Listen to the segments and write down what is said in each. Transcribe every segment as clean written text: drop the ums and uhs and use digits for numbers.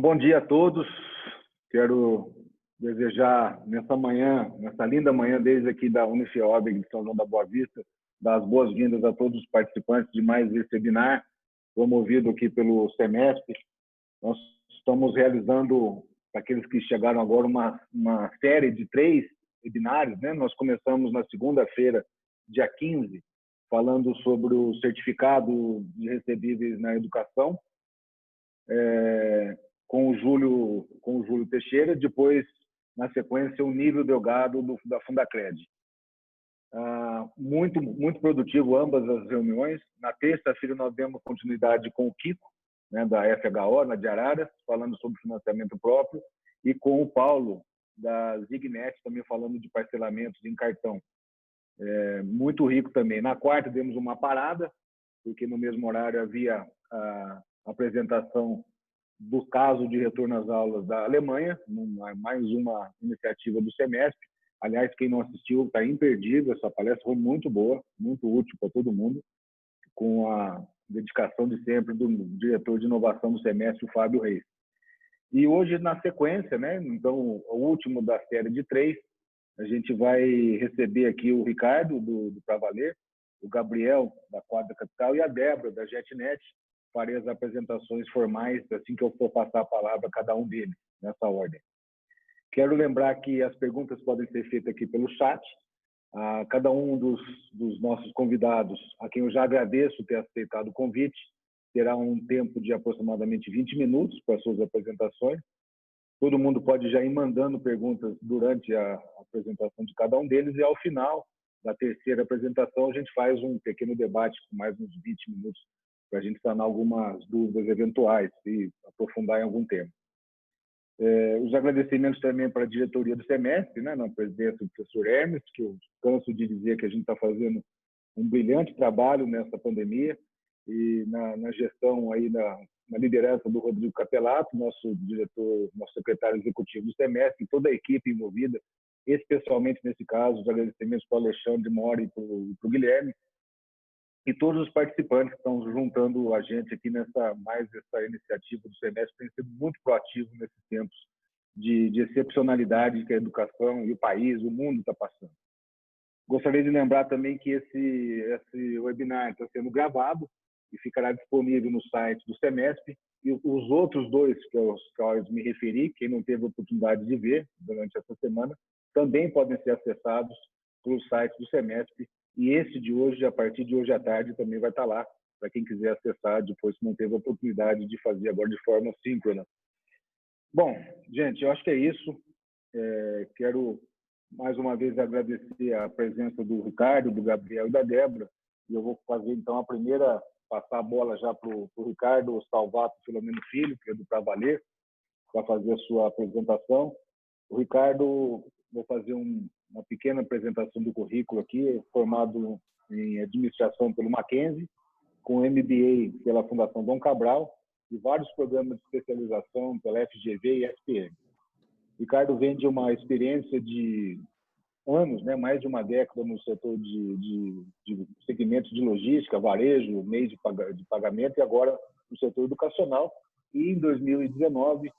Bom dia a todos. Quero desejar nessa linda manhã, desde aqui da Unifiob de São João da Boa Vista, dar as boas-vindas a todos os participantes de mais esse webinar, promovido aqui pelo SEMESP. Nós estamos realizando, para aqueles que chegaram agora, uma série de 3 webinários, né? Nós começamos na segunda-feira, dia 15, falando sobre o certificado de recebíveis na educação, com o Júlio Teixeira, depois, na sequência, o Nível Delgado da Fundacred. Muito produtivo ambas as reuniões. Na terça-feira nós demos continuidade com o Kiko, né, da FHO, na de Araras, falando sobre financiamento próprio, e com o Paulo, da Zignet, também falando de parcelamentos em cartão. Muito rico também. Na quarta demos uma parada, porque no mesmo horário havia a apresentação do caso de retorno às aulas da Alemanha, mais uma iniciativa do SEMESP. Aliás, quem não assistiu está imperdível, essa palestra foi muito boa, muito útil para todo mundo, com a dedicação de sempre do diretor de inovação do SEMESP, o Fábio Reis. E hoje, na sequência, né, então, o último da série de 3, a gente vai receber aqui o Ricardo, do Pra Valer, o Gabriel, da Quadra Capital, e a Débora, da JetNet. Farei as apresentações formais assim que eu for passar a palavra a cada um deles, nessa ordem. Quero lembrar que as perguntas podem ser feitas aqui pelo chat. Cada um dos nossos convidados, a quem eu já agradeço ter aceitado o convite, terá um tempo de aproximadamente 20 minutos para suas apresentações. Todo mundo pode já ir mandando perguntas durante a apresentação de cada um deles, e ao final da terceira apresentação a gente faz um pequeno debate com mais uns 20 minutos para a gente sanar algumas dúvidas eventuais e aprofundar em algum tema. Os agradecimentos também para a diretoria do SEMESP, né, na presidência do professor Hermes, que eu canso de dizer que a gente está fazendo um brilhante trabalho nessa pandemia, e na gestão, aí na liderança do Rodrigo Capelato, nosso secretário executivo do SEMESP, e toda a equipe envolvida, especialmente nesse caso, os agradecimentos para o Alexandre Mori e para o Guilherme, e todos os participantes que estão juntando a gente aqui essa iniciativa do SEMESP. Tem sido muito proativo nesses tempos de excepcionalidade que a educação e o país, o mundo está passando. Gostaria de lembrar também que esse webinar está sendo gravado e ficará disponível no site do SEMESP, e os outros 2 que eu me referi, quem não teve a oportunidade de ver durante essa semana, também podem ser acessados pelo site do SEMESP. E esse de hoje, a partir de hoje à tarde, também vai estar lá, para quem quiser acessar depois, se não teve a oportunidade de fazer agora de forma síncrona. Bom, gente, eu acho que é isso. Quero, mais uma vez, agradecer a presença do Ricardo, do Gabriel e da Débora. E eu vou fazer, então, passar a bola já para o Ricardo Salvato Filomeno Filho, que é do Pra Valer, para fazer a sua apresentação. O Ricardo, vou fazer uma pequena apresentação do currículo aqui, formado em administração pelo Mackenzie, com MBA pela Fundação Dom Cabral e vários programas de especialização pela FGV e SPM. Ricardo vem de uma experiência de anos, né, mais de uma década no setor de segmentos de logística, varejo, meios de pagamento, e agora no setor educacional. E em 2019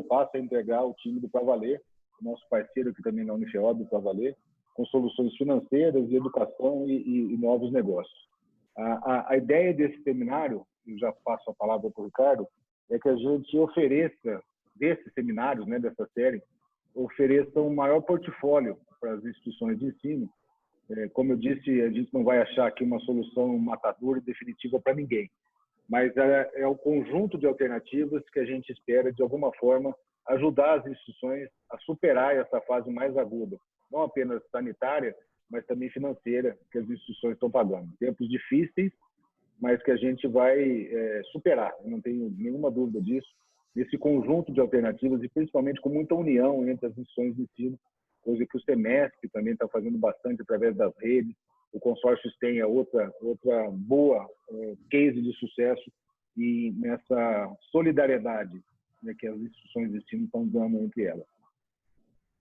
passa a integrar o time do Pra Valer, nosso parceiro aqui também na Unifiob, do Pra Valer, com soluções financeiras, de educação e novos negócios. A ideia desse seminário, eu já passo a palavra para o Ricardo, é que a gente ofereça, desses seminários, né, dessa série, ofereça um maior portfólio para as instituições de ensino. Como eu disse, a gente não vai achar aqui uma solução matadora e definitiva para ninguém, mas é o conjunto de alternativas que a gente espera, de alguma forma, ajudar as instituições a superar essa fase mais aguda, não apenas sanitária, mas também financeira, que as instituições estão pagando. Tempos difíceis, mas que a gente vai superar, eu não tenho nenhuma dúvida disso, nesse conjunto de alternativas, e principalmente com muita união entre as instituições de ensino, coisa que o SEMESP também está fazendo bastante através das redes. O consórcio STEM é outra boa case de sucesso, e nessa solidariedade, né, que as instituições de ensino estão dando entre elas.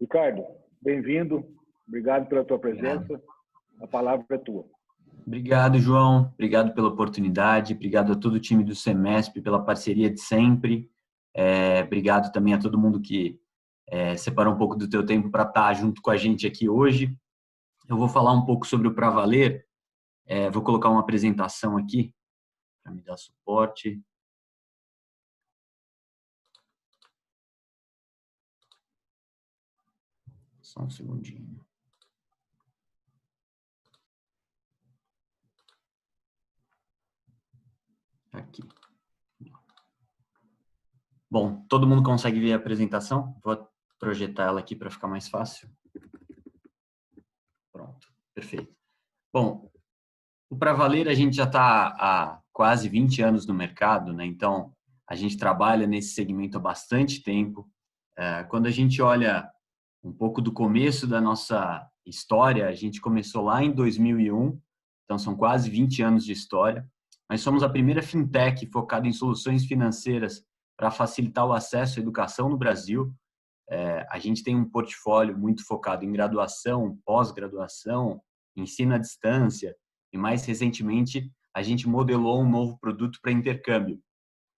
Ricardo, bem-vindo, obrigado pela tua presença, a palavra é tua. Obrigado, João, obrigado pela oportunidade, obrigado a todo o time do SEMESP pela parceria de sempre. Obrigado também a todo mundo que separou um pouco do teu tempo para estar junto com a gente aqui hoje. Eu vou falar um pouco sobre o Pra Valer. Vou colocar uma apresentação aqui para me dar suporte. Só um segundinho. Aqui. Bom, todo mundo consegue ver a apresentação? Vou projetar ela aqui para ficar mais fácil. Pronto, perfeito. Bom, o Pra Valer a gente já está há quase 20 anos no mercado, né? Então, a gente trabalha nesse segmento há bastante tempo. Quando a gente olha um pouco do começo da nossa história, a gente começou lá em 2001, então são quase 20 anos de história. Nós somos a primeira fintech focada em soluções financeiras para facilitar o acesso à educação no Brasil. A gente tem um portfólio muito focado em graduação, pós-graduação, ensino à distância e, mais recentemente, a gente modelou um novo produto para intercâmbio.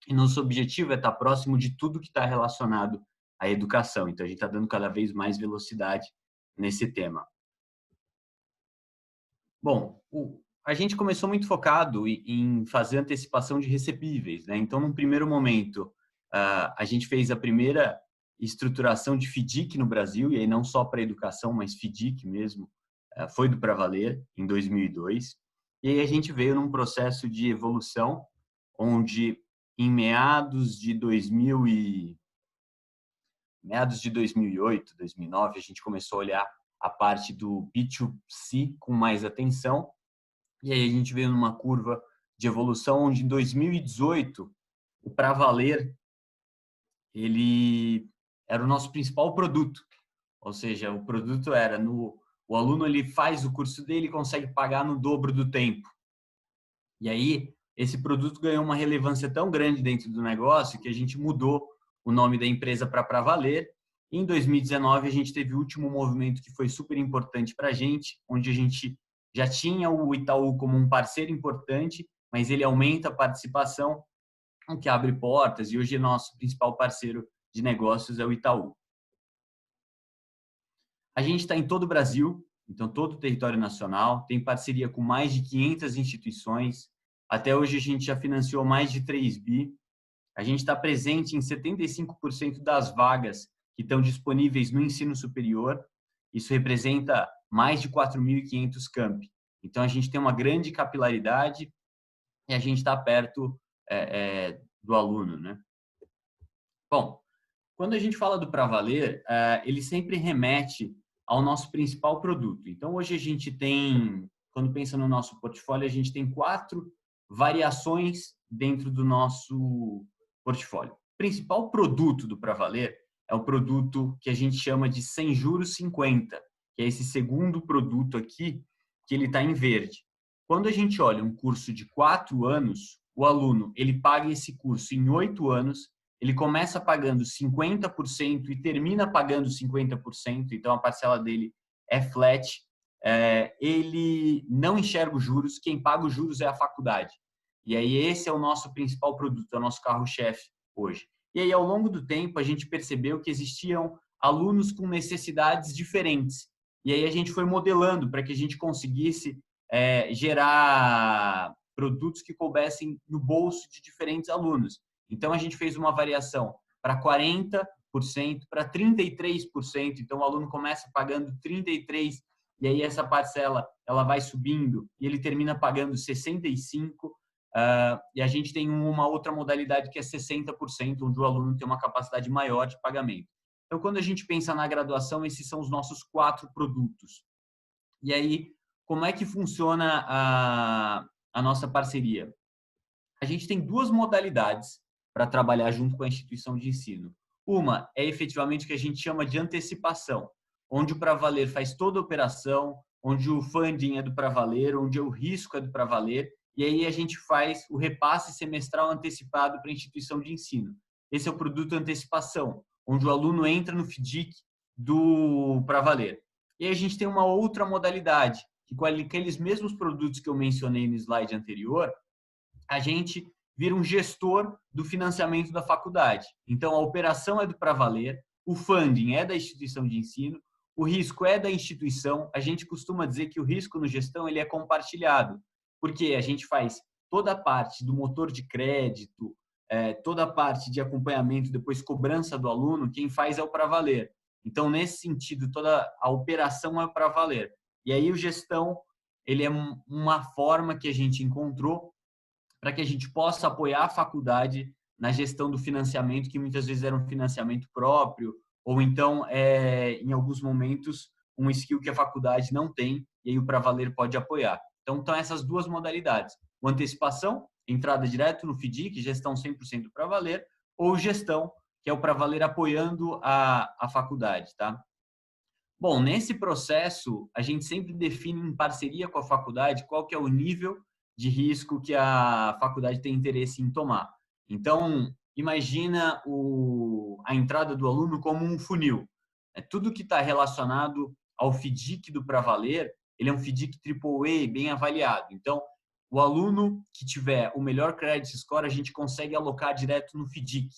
E nosso objetivo é estar próximo de tudo que está relacionado à educação. Então, a gente está dando cada vez mais velocidade nesse tema. Bom, a gente começou muito focado em fazer antecipação de recebíveis, né? Então, num primeiro momento, a gente fez a primeira estruturação de FDIC no Brasil, e aí não só para educação, mas FDIC mesmo, foi do Pra Valer, em 2002. E aí a gente veio num processo de evolução, onde em meados de 2008, 2009, a gente começou a olhar a parte do B2C com mais atenção. E aí a gente veio numa curva de evolução onde em 2018 o Pra Valer ele era o nosso principal produto. Ou seja, o produto era o aluno ele faz o curso dele e consegue pagar no dobro do tempo. E aí esse produto ganhou uma relevância tão grande dentro do negócio que a gente mudou o nome da empresa para Pra Valer. Em 2019 a gente teve o último movimento que foi super importante para a gente, onde a gente já tinha o Itaú como um parceiro importante, mas ele aumenta a participação, o que abre portas, e hoje nosso principal parceiro de negócios é o Itaú. A gente está em todo o Brasil, então todo o território nacional, tem parceria com mais de 500 instituições. Até hoje a gente já financiou mais de 3 bi. A gente está presente em 75% das vagas que estão disponíveis no ensino superior. Isso representa mais de 4.500 campi. Então a gente tem uma grande capilaridade e a gente está perto do aluno, né? Bom, quando a gente fala do Pra Valer, ele sempre remete ao nosso principal produto. Então, hoje a gente tem, quando pensa no nosso portfólio, a gente tem 4 variações dentro do nosso portfólio. O principal produto do Pra Valer é o produto que a gente chama de sem juros 50, que é esse segundo produto aqui, que ele está em verde. Quando a gente olha um curso de 4 anos, o aluno ele paga esse curso em 8 anos, ele começa pagando 50% e termina pagando 50%, então a parcela dele é flat. Ele não enxerga os juros, quem paga os juros é a faculdade. E aí esse é o nosso principal produto, é o nosso carro-chefe hoje. E aí ao longo do tempo a gente percebeu que existiam alunos com necessidades diferentes. E aí a gente foi modelando para que a gente conseguisse gerar produtos que coubessem no bolso de diferentes alunos. Então, a gente fez uma variação para 40%, para 33%. Então, o aluno começa pagando 33%, e aí essa parcela ela vai subindo e ele termina pagando 65%. E a gente tem uma outra modalidade que é 60%, onde o aluno tem uma capacidade maior de pagamento. Então, quando a gente pensa na graduação, esses são os nossos 4 produtos. E aí, como é que funciona a nossa parceria? A gente tem 2 modalidades para trabalhar junto com a instituição de ensino. Uma é efetivamente o que a gente chama de antecipação, onde o Pra Valer faz toda a operação, onde o funding é do Pra Valer, onde o risco é do Pra Valer, e aí a gente faz o repasse semestral antecipado para a instituição de ensino. Esse é o produto antecipação, onde o aluno entra no FDIC do Pra Valer. E aí a gente tem uma outra modalidade, que com aqueles mesmos produtos que eu mencionei no slide anterior, a gente vira um gestor do financiamento da faculdade. Então, a operação é do para valer, o funding é da instituição de ensino, o risco é da instituição. A gente costuma dizer que o risco no gestão ele é compartilhado, porque a gente faz toda a parte do motor de crédito, toda a parte de acompanhamento, depois cobrança do aluno, quem faz é o para valer. Então, nesse sentido, toda a operação é para valer. E aí o gestão, ele é uma forma que a gente encontrou para que a gente possa apoiar a faculdade na gestão do financiamento, que muitas vezes era um financiamento próprio, ou então, em alguns momentos, um skill que a faculdade não tem, e aí o para valer pode apoiar. Então, estão essas duas modalidades. O antecipação, entrada direto no FDIC, gestão 100% para valer, ou gestão, que é o para valer apoiando a faculdade, tá? Bom, nesse processo, a gente sempre define em parceria com a faculdade qual que é o nível de risco que a faculdade tem interesse em tomar. Então, imagina a entrada do aluno como um funil. Tudo que está relacionado ao FDIC do para valer, ele é um FDIC AAA bem avaliado. Então, o aluno que tiver o melhor credit score, a gente consegue alocar direto no FDIC.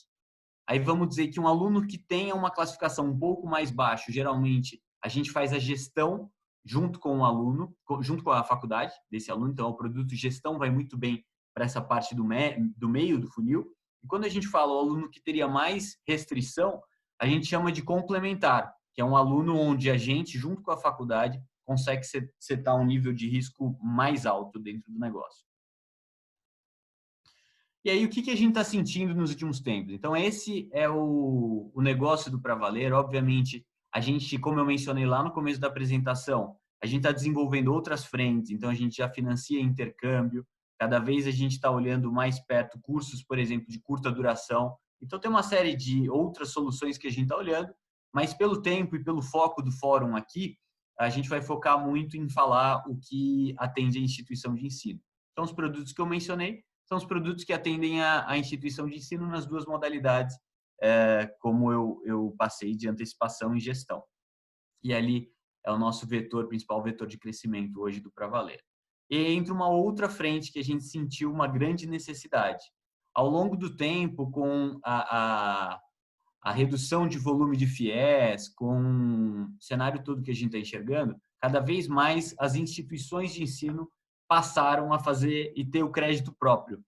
Aí vamos dizer que um aluno que tenha uma classificação um pouco mais baixa, geralmente a gente faz a gestão junto com o aluno, junto com a faculdade desse aluno. Então, o produto gestão vai muito bem para essa parte do meio do funil. E quando a gente fala o aluno que teria mais restrição, a gente chama de complementar, que é um aluno onde a gente, junto com a faculdade, consegue setar um nível de risco mais alto dentro do negócio. E aí, o que a gente está sentindo nos últimos tempos? Então, esse é o negócio do para valer. Obviamente, a gente, como eu mencionei lá no começo da apresentação, a gente está desenvolvendo outras frentes. Então, a gente já financia intercâmbio. Cada vez a gente está olhando mais perto cursos, por exemplo, de curta duração. Então, tem uma série de outras soluções que a gente está olhando, mas pelo tempo e pelo foco do fórum aqui, a gente vai focar muito em falar o que atende a instituição de ensino. Então, os produtos que eu mencionei são os produtos que atendem a instituição de ensino nas duas modalidades, como eu passei de antecipação e gestão. E ali é o nosso principal vetor de crescimento hoje do para valer. E entra uma outra frente que a gente sentiu uma grande necessidade. Ao longo do tempo, com a redução de volume de FIES, com o cenário todo que a gente está enxergando, cada vez mais as instituições de ensino passaram a fazer e ter o crédito próprio.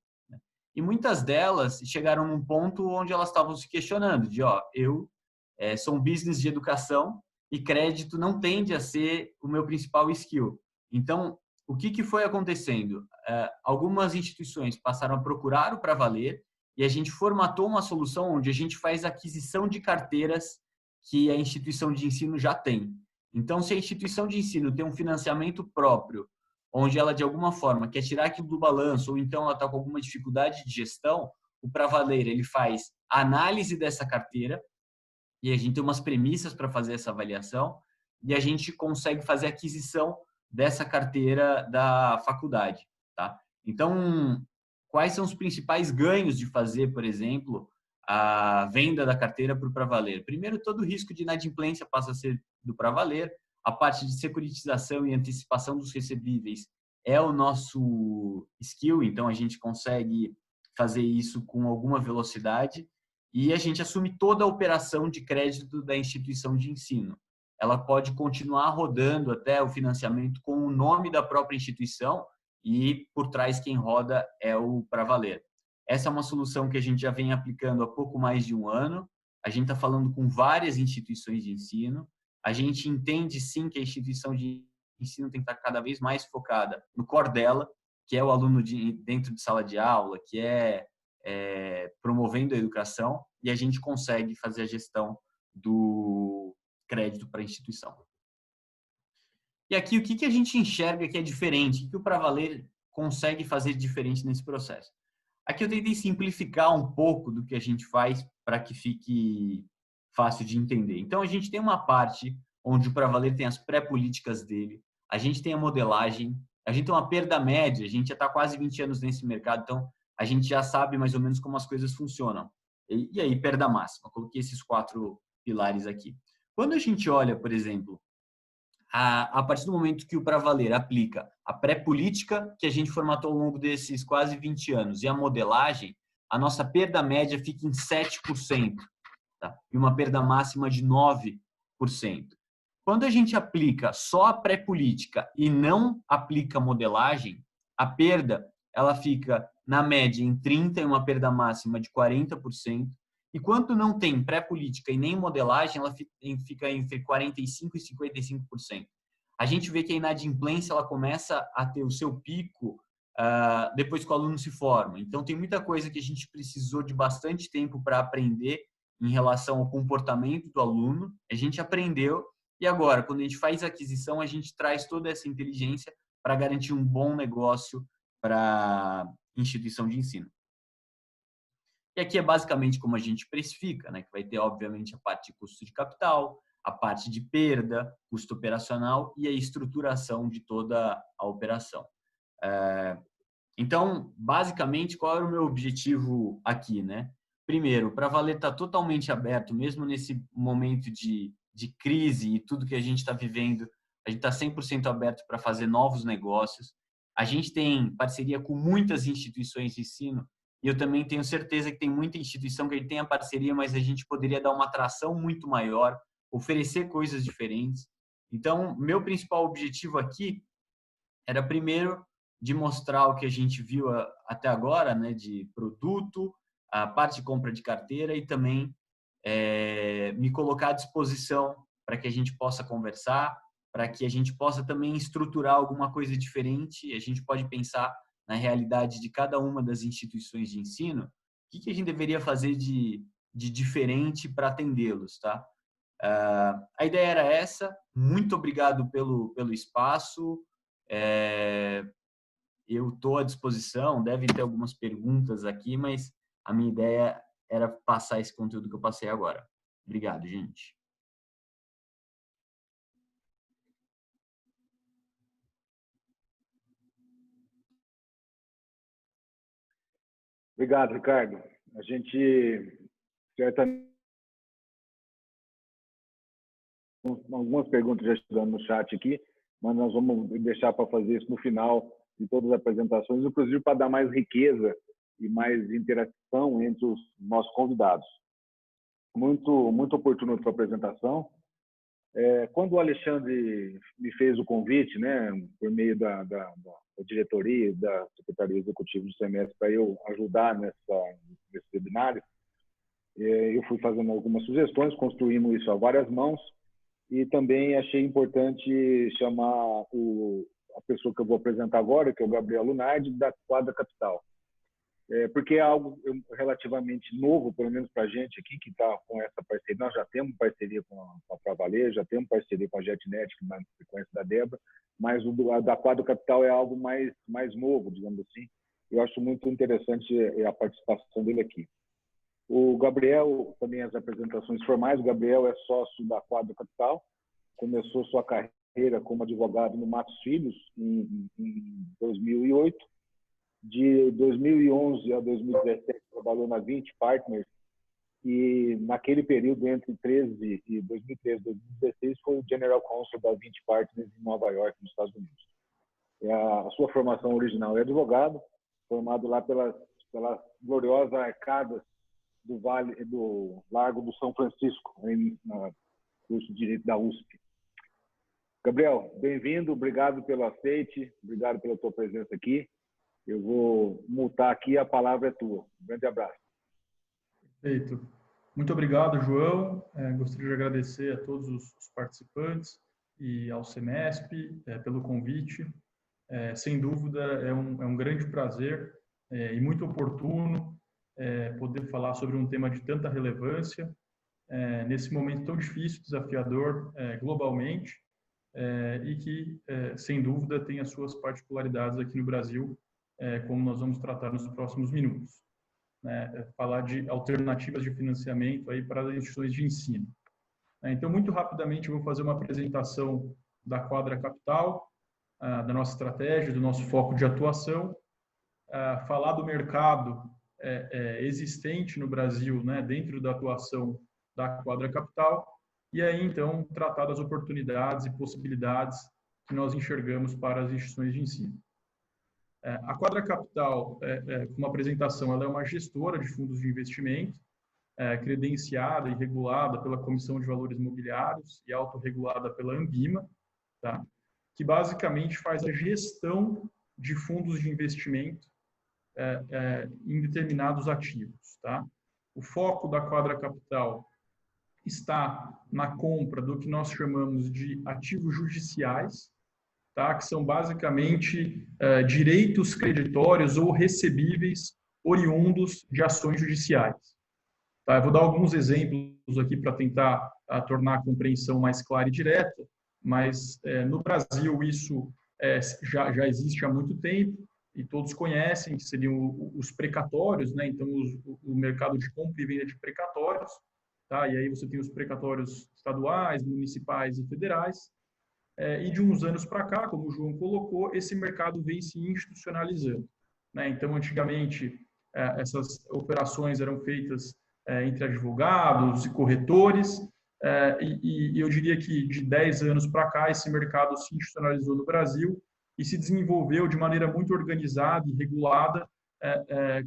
E muitas delas chegaram num ponto onde elas estavam se questionando de, eu sou um business de educação e crédito não tende a ser o meu principal skill. Então, o que foi acontecendo? Algumas instituições passaram a procurar o para valer e a gente formatou uma solução onde a gente faz aquisição de carteiras que a instituição de ensino já tem. Então, se a instituição de ensino tem um financiamento próprio, onde ela, de alguma forma, quer tirar aquilo do balanço, ou então ela está com alguma dificuldade de gestão, o para valer, ele faz a análise dessa carteira, e a gente tem umas premissas para fazer essa avaliação, e a gente consegue fazer a aquisição dessa carteira da faculdade, tá? Então, quais são os principais ganhos de fazer, por exemplo, a venda da carteira para o para valer? Primeiro, todo o risco de inadimplência passa a ser do para valer. A parte de securitização e antecipação dos recebíveis é o nosso skill, então a gente consegue fazer isso com alguma velocidade e a gente assume toda a operação de crédito da instituição de ensino. Ela pode continuar rodando até o financiamento com o nome da própria instituição e por trás quem roda é o para valer. Essa é uma solução que a gente já vem aplicando há pouco mais de um ano. A gente está falando com várias instituições de ensino. A gente entende, sim, que a instituição de ensino tem que estar cada vez mais focada no core dela, que é o aluno dentro de sala de aula, que é promovendo a educação, e a gente consegue fazer a gestão do crédito para a instituição. E aqui, o que a gente enxerga que é diferente? O que o para valer consegue fazer diferente nesse processo? Aqui eu tentei simplificar um pouco do que a gente faz para que fique fácil de entender. Então, a gente tem uma parte onde o para valer tem as pré-políticas dele, a gente tem a modelagem, a gente tem uma perda média, a gente já está quase 20 anos nesse mercado, então a gente já sabe mais ou menos como as coisas funcionam. E aí, perda máxima. Coloquei esses 4 pilares aqui. Quando a gente olha, por exemplo, a partir do momento que o para valer aplica a pré-política, que a gente formatou ao longo desses quase 20 anos, e a modelagem, a nossa perda média fica em 7%, tá? E uma perda máxima de 9%. Quando a gente aplica só a pré-política e não aplica a modelagem, a perda ela fica na média em 30% e uma perda máxima de 40%. E quando não tem pré-política e nem modelagem, ela fica entre 45% e 55%. A gente vê que a inadimplência ela começa a ter o seu pico depois que o aluno se forma. Então, tem muita coisa que a gente precisou de bastante tempo para aprender em relação ao comportamento do aluno. A gente aprendeu e agora, quando a gente faz a aquisição, a gente traz toda essa inteligência para garantir um bom negócio para a instituição de ensino. E aqui é basicamente como a gente precifica, né? Que vai ter, obviamente, a parte de custo de capital, a parte de perda, custo operacional e a estruturação de toda a operação. Então, basicamente, qual era o meu objetivo aqui, né? Primeiro, para a Valer estar totalmente aberto, mesmo nesse momento de crise e tudo que a gente está vivendo, a gente está 100% aberto para fazer novos negócios. A gente tem parceria com muitas instituições de ensino e eu também tenho certeza que tem muita instituição que a gente tem a parceria, mas a gente poderia dar uma atração muito maior, oferecer coisas diferentes. Então, meu principal objetivo aqui era, primeiro, de mostrar o que a gente viu até agora, né, de produto, a parte de compra de carteira e também me colocar à disposição para que a gente possa conversar, para que a gente possa também estruturar alguma coisa diferente. A gente pode pensar na realidade de cada uma das instituições de ensino, o que a gente deveria fazer de diferente para atendê-los, tá? A ideia era essa. Muito obrigado pelo espaço. Eu estou à disposição, devem ter algumas perguntas aqui, mas a minha ideia era passar esse conteúdo que eu passei agora. Obrigado, gente. Obrigado, Ricardo. A gente certamente algumas perguntas já chegando no chat aqui, mas nós vamos deixar para fazer isso no final de todas as apresentações, inclusive para dar mais riqueza e mais interação entre os nossos convidados. Muito oportuna a sua apresentação. Quando o Alexandre me fez o convite, né, por meio da diretoria, da Secretaria Executiva do semestre, para eu ajudar nesse webinário, eu fui fazendo algumas sugestões, construímos isso a várias mãos, e também achei importante chamar a pessoa que eu vou apresentar agora, que é o Gabriel Lunardi, da Quadra Capital. Porque é algo relativamente novo, pelo menos para a gente aqui, que está com essa parceria. Nós já temos parceria com a Pravaler, já temos parceria com a JetNet, que na sequência da Débora, mas o da Quadra Capital é algo mais novo, digamos assim. Eu acho muito interessante a participação dele aqui. O Gabriel, também as apresentações formais, o Gabriel é sócio da Quadra Capital, começou sua carreira como advogado no Matos Filhos em 2008. De 2011 a 2017, trabalhou na 20 Partners e, naquele período, entre 2013 e 2016, foi o General Counsel da 20 Partners em Nova York, nos Estados Unidos. A sua formação original é advogado, formado lá pelas gloriosas arcadas do Largo do São Francisco, no curso de Direito da USP. Gabriel, bem-vindo, obrigado pelo aceite, obrigado pela tua presença aqui. Eu vou mutar aqui, a palavra é tua. Um grande abraço. Perfeito. Muito obrigado, João. Gostaria de agradecer a todos os participantes e ao Semesp pelo convite. Sem dúvida, é um grande prazer e muito oportuno poder falar sobre um tema de tanta relevância, nesse momento tão difícil, desafiador globalmente, e que, sem dúvida, tem as suas particularidades aqui no Brasil, como nós vamos tratar nos próximos minutos. Falar de alternativas de financiamento aí para as instituições de ensino. Então, muito rapidamente, eu vou fazer uma apresentação da Quadra Capital, da nossa estratégia, do nosso foco de atuação, falar do mercado existente no Brasil, dentro da atuação da Quadra Capital, e aí, então, tratar das oportunidades e possibilidades que nós enxergamos para as instituições de ensino. A Quadra Capital, como apresentação, ela é uma gestora de fundos de investimento, credenciada e regulada pela Comissão de Valores Imobiliários e autorregulada pela Anbima, tá? Que basicamente faz a gestão de fundos de investimento em determinados ativos. Tá? O foco da Quadra Capital está na compra do que nós chamamos de ativos judiciais, tá? Que são basicamente direitos creditórios ou recebíveis oriundos de ações judiciais. Tá? Eu vou dar alguns exemplos aqui para tentar tornar a compreensão mais clara e direta, mas no Brasil isso já existe há muito tempo e todos conhecem, que seriam os precatórios, né? Então o mercado de compra e venda de precatórios, tá? E aí você tem os precatórios estaduais, municipais e federais, e de uns anos para cá, como o João colocou, esse mercado vem se institucionalizando, né? Então antigamente essas operações eram feitas entre advogados e corretores, e eu diria que de 10 anos para cá esse mercado se institucionalizou no Brasil e se desenvolveu de maneira muito organizada e regulada,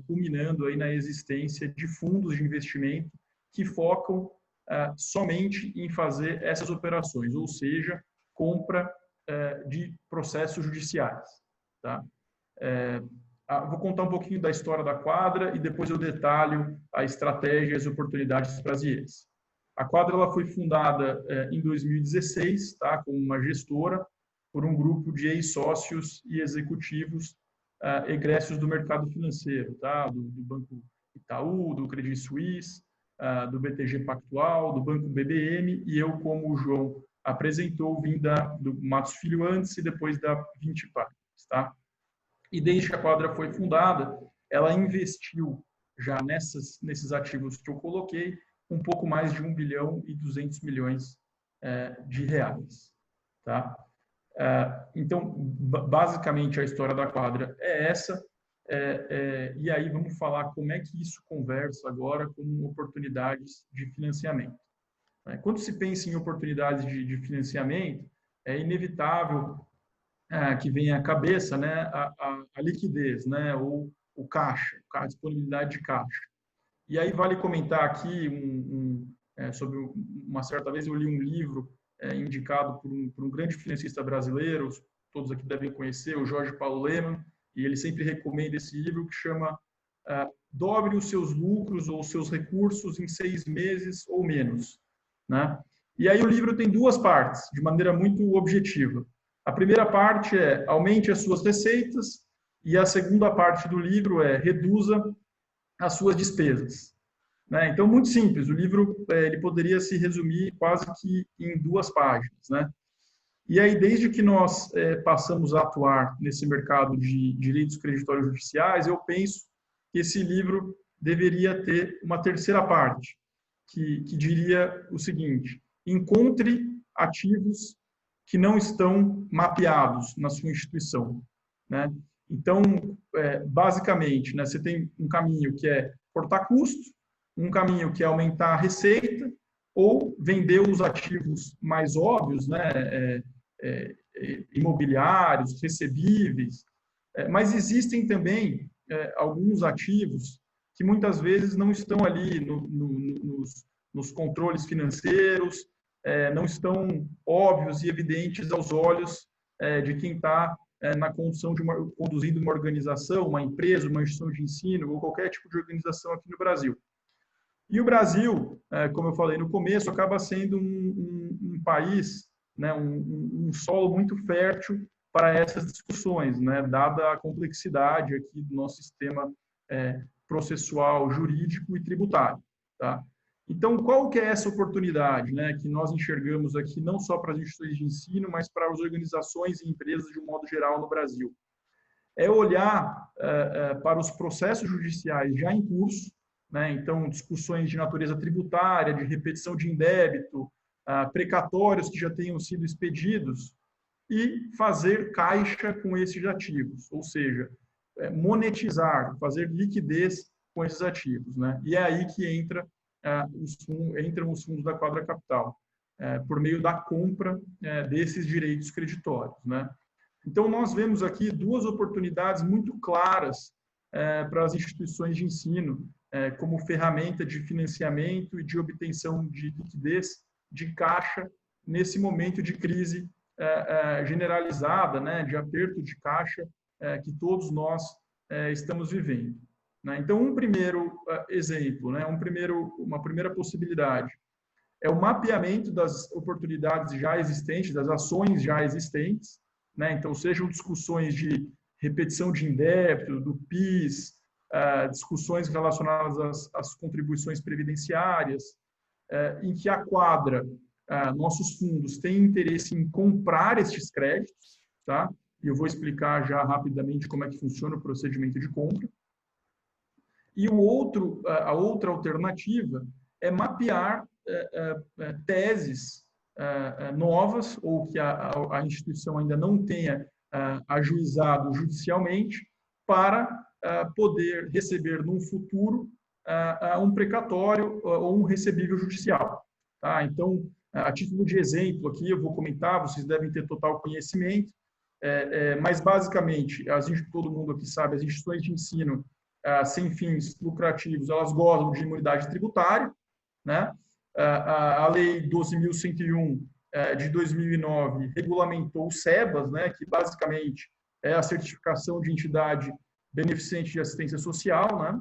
culminando aí na existência de fundos de investimento que focam somente em fazer essas operações, ou seja, compra de processos judiciais. Tá? Vou contar um pouquinho da história da Quadra e depois eu detalho a estratégia e as oportunidades brasileiras. A Quadra ela foi fundada em 2016, tá, como uma gestora por um grupo de ex-sócios e executivos egressos do mercado financeiro, tá, do Banco Itaú, do Credit Suisse, do BTG Pactual, do Banco BBM, e eu, como o João apresentou, vim do Matos Filho antes e depois da 20 Partners, tá? E desde que a Quadra foi fundada, ela investiu já nesses ativos que eu coloquei um pouco mais de 1 bilhão e 200 milhões de reais. Tá? Então, basicamente, a história da Quadra é essa. E aí vamos falar como é que isso conversa agora com oportunidades de financiamento. Quando se pensa em oportunidades de financiamento, é inevitável que venha à cabeça, né, a liquidez, né, ou o caixa, a disponibilidade de caixa. E aí vale comentar aqui sobre uma certa vez eu li um livro indicado por um grande financista brasileiro, todos aqui devem conhecer, o Jorge Paulo Lemann, e ele sempre recomenda esse livro que chama Dobre os seus lucros ou os seus recursos em 6 meses ou menos. Né? E aí o livro tem 2 partes, de maneira muito objetiva. A primeira parte é aumente as suas receitas e a segunda parte do livro é reduza as suas despesas. Né? Então, muito simples, o livro ele poderia se resumir quase que em 2 páginas. Né? E aí, desde que nós passamos a atuar nesse mercado de direitos creditórios judiciais, eu penso que esse livro deveria ter uma terceira parte, que diria o seguinte: encontre ativos que não estão mapeados na sua instituição. Né? Então, basicamente, né, você tem um caminho que é cortar custo, um caminho que é aumentar a receita, ou vender os ativos mais óbvios, né, imobiliários, recebíveis, mas existem também alguns ativos que muitas vezes não estão ali nos controles financeiros, não estão óbvios e evidentes aos olhos de quem está na condução conduzindo uma organização, uma empresa, uma instituição de ensino ou qualquer tipo de organização aqui no Brasil. E o Brasil, como eu falei no começo, acaba sendo um país, né, um solo muito fértil para essas discussões, né, dada a complexidade aqui do nosso sistema processual, jurídico e tributário. Tá? Então, qual que é essa oportunidade, né, que nós enxergamos aqui, não só para as instituições de ensino, mas para as organizações e empresas de um modo geral no Brasil? É olhar para os processos judiciais já em curso, né, então, discussões de natureza tributária, de repetição de indébito, precatórios que já tenham sido expedidos, e fazer caixa com esses ativos, ou seja, monetizar, fazer liquidez com esses ativos. Né? E é aí que entram os fundos da Quadra Capital. por meio da compra desses direitos creditórios, né? Então, nós vemos aqui duas oportunidades muito claras para as instituições de ensino, como ferramenta de financiamento e de obtenção de liquidez, de caixa, nesse momento de crise generalizada, né, de aperto de caixa que todos nós estamos vivendo, né? Então, um primeiro exemplo, né, uma primeira possibilidade é o mapeamento das oportunidades já existentes, das ações já existentes, né? Então, sejam discussões de repetição de indébito, do PIS, discussões relacionadas às contribuições previdenciárias, em que a quadra, nossos fundos têm interesse em comprar estes créditos, tá? E eu vou explicar já rapidamente como é que funciona o procedimento de compra. E a outra alternativa é mapear teses novas ou que a instituição ainda não tenha ajuizado judicialmente para poder receber num futuro um precatório ou um recebível judicial, tá? Então, a título de exemplo aqui, eu vou comentar, vocês devem ter total conhecimento, mas basicamente, todo mundo aqui sabe, as instituições de ensino sem fins lucrativos, elas gozam de imunidade tributária, né? A Lei 12.101 de 2009 regulamentou o SEBAS, né, que basicamente é a certificação de entidade beneficente de assistência social, né?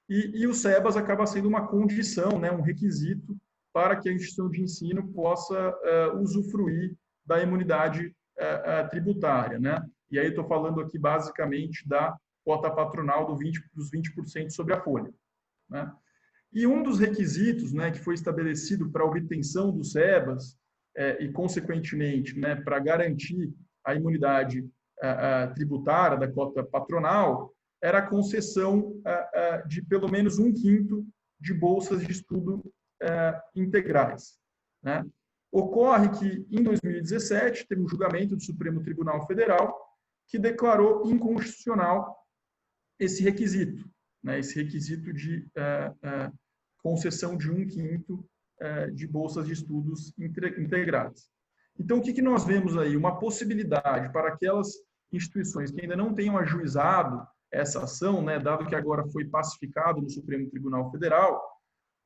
E o SEBAS acaba sendo uma condição, né, um requisito para que a instituição de ensino possa usufruir da imunidade tributária, né? E aí estou falando aqui basicamente da cota patronal dos 20% sobre a folha, né? E um dos requisitos, né, que foi estabelecido para a obtenção do SEBAS e, consequentemente, né, para garantir a imunidade tributária da cota patronal, era a concessão de pelo menos 1/5 de bolsas de estudo integrais, né? Ocorre que, em 2017, teve um julgamento do Supremo Tribunal Federal que declarou inconstitucional esse requisito, né, esse requisito de concessão de 1/5 de bolsas de estudos integrais. Então, o que nós vemos aí? Uma possibilidade para aquelas instituições que ainda não tenham ajuizado essa ação, né, dado que agora foi pacificado no Supremo Tribunal Federal,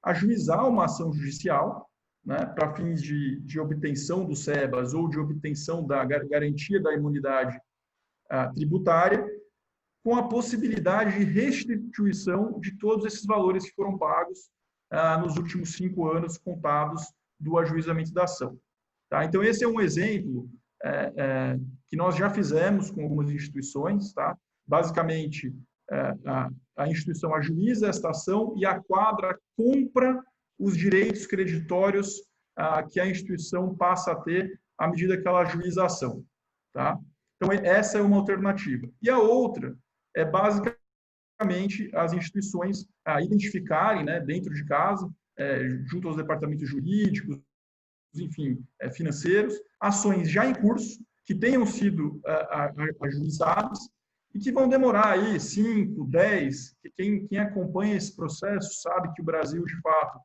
ajuizar uma ação judicial, né, para fins de obtenção do SEBAS ou de obtenção da garantia da imunidade tributária, com a possibilidade de restituição de todos esses valores que foram pagos nos últimos 5 anos contados do ajuizamento da ação, tá? Então, esse é um exemplo que nós já fizemos com algumas instituições, tá? Basicamente, a instituição ajuiza esta ação e a quadra compra os direitos creditórios que a instituição passa a ter à medida que ela ajuiza a ação, tá? Então, essa é uma alternativa. E a outra é basicamente as instituições identificarem, né, dentro de casa, junto aos departamentos jurídicos, enfim, financeiros, ações já em curso, que tenham sido ajuizadas e que vão demorar aí 5, 10, quem acompanha esse processo sabe que o Brasil, de fato,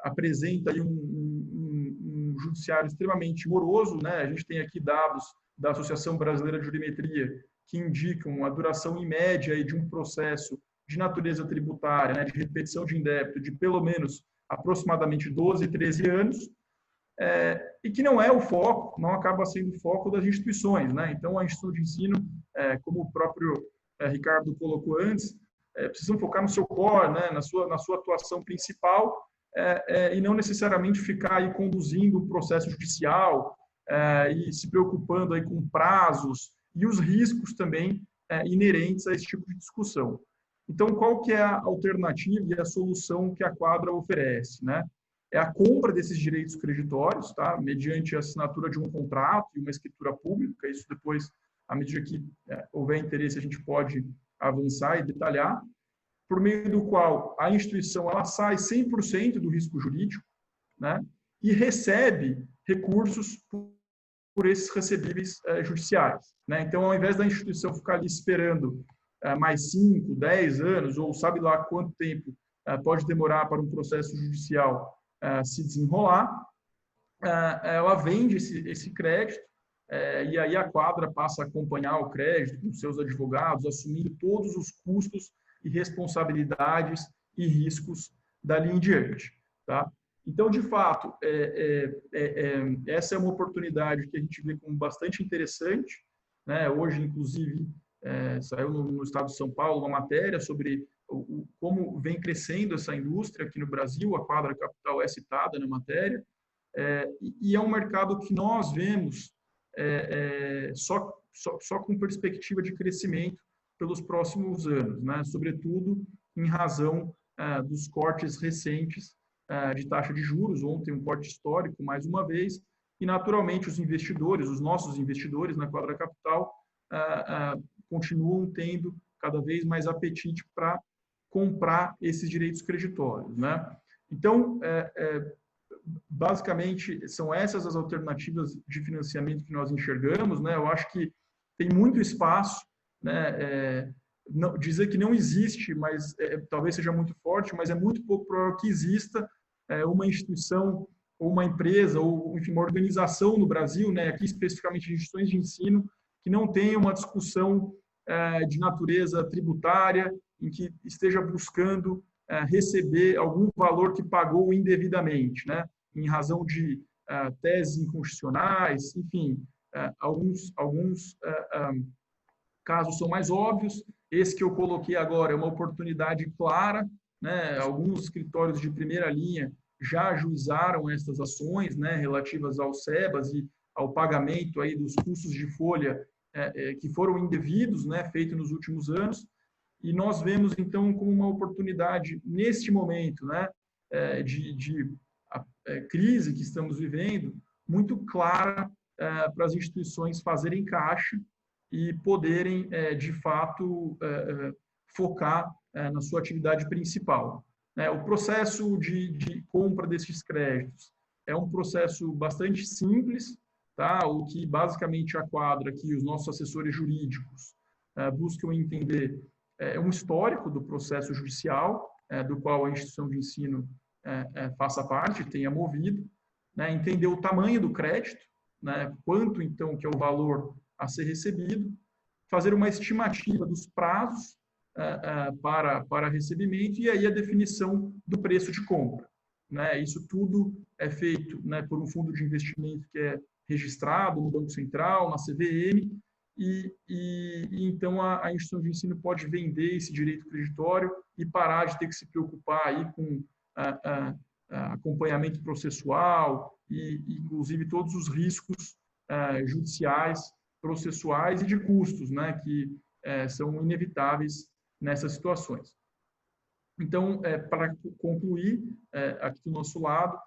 apresenta aí um judiciário extremamente moroso, né? A gente tem aqui dados da Associação Brasileira de Jurimetria que indicam a duração em média aí de um processo de natureza tributária, né, de repetição de indébito, de pelo menos aproximadamente 12, 13 anos, e que não é o foco, não acaba sendo o foco das instituições, né? Então, a instituição de ensino, como o próprio Ricardo colocou antes, precisam focar no seu core, né, na sua atuação principal, e não necessariamente ficar aí conduzindo o processo judicial e se preocupando aí com prazos e os riscos também inerentes a esse tipo de discussão. Então, qual que é a alternativa e a solução que a quadra oferece, né? É a compra desses direitos creditórios, tá? Mediante a assinatura de um contrato e uma escritura pública. Isso depois, à medida que houver interesse, a gente pode avançar e detalhar, por meio do qual a instituição ela sai 100% do risco jurídico, né? E recebe recursos por esses recebíveis judiciais, né? Então, ao invés da instituição ficar ali esperando mais 5, 10 anos, ou sabe lá quanto tempo pode demorar para um processo judicial se desenrolar, ela vende esse crédito, e aí a quadra passa a acompanhar o crédito com seus advogados, assumindo todos os custos e responsabilidades e riscos dali em diante. Tá? Então, de fato, essa é uma oportunidade que a gente vê como bastante interessante, né? Hoje, inclusive, saiu no estado de São Paulo uma matéria sobre como vem crescendo essa indústria aqui no Brasil, a Quadra Capital é citada na matéria, e é um mercado que nós vemos só com perspectiva de crescimento pelos próximos anos, né? Sobretudo em razão dos cortes recentes de taxa de juros, ontem um corte histórico, mais uma vez, e naturalmente os investidores, os nossos investidores na Quadra Capital, continuam tendo cada vez mais apetite para comprar esses direitos creditórios, né? Então, basicamente, são essas as alternativas de financiamento que nós enxergamos, né? Eu acho que tem muito espaço, né? Dizer que não existe, mas talvez seja muito forte, mas é muito pouco provável que exista uma instituição ou uma empresa ou, enfim, uma organização no Brasil, né? Aqui especificamente instituições de ensino, que não tenha uma discussão de natureza tributária, em que esteja buscando receber algum valor que pagou indevidamente, né? Em razão de teses inconstitucionais, enfim, alguns casos são mais óbvios. Esse que eu coloquei agora é uma oportunidade clara, né? Alguns escritórios de primeira linha já ajuizaram essas ações, né, relativas ao SEBAS e ao pagamento aí dos custos de folha que foram indevidos, né, feito nos últimos anos. E nós vemos, então, como uma oportunidade, neste momento, né, de crise que estamos vivendo, muito clara para as instituições fazerem caixa e poderem, de fato, focar na sua atividade principal. O processo de compra desses créditos é um processo bastante simples, tá? O que basicamente a Quadra, que os nossos assessores jurídicos buscam entender um histórico do processo judicial, do qual a instituição de ensino faça parte, tenha movido, né? Entender o tamanho do crédito, né? Quanto, então, que é o valor a ser recebido, fazer uma estimativa dos prazos para recebimento e aí a definição do preço de compra, né? Isso tudo é feito, né, por um fundo de investimento que é registrado no Banco Central, na CVM, e então a instituição de ensino pode vender esse direito creditório e parar de ter que se preocupar aí com acompanhamento processual e, inclusive, todos os riscos judiciais, processuais e de custos, né, que são inevitáveis nessas situações. Então, para concluir, aqui do nosso lado,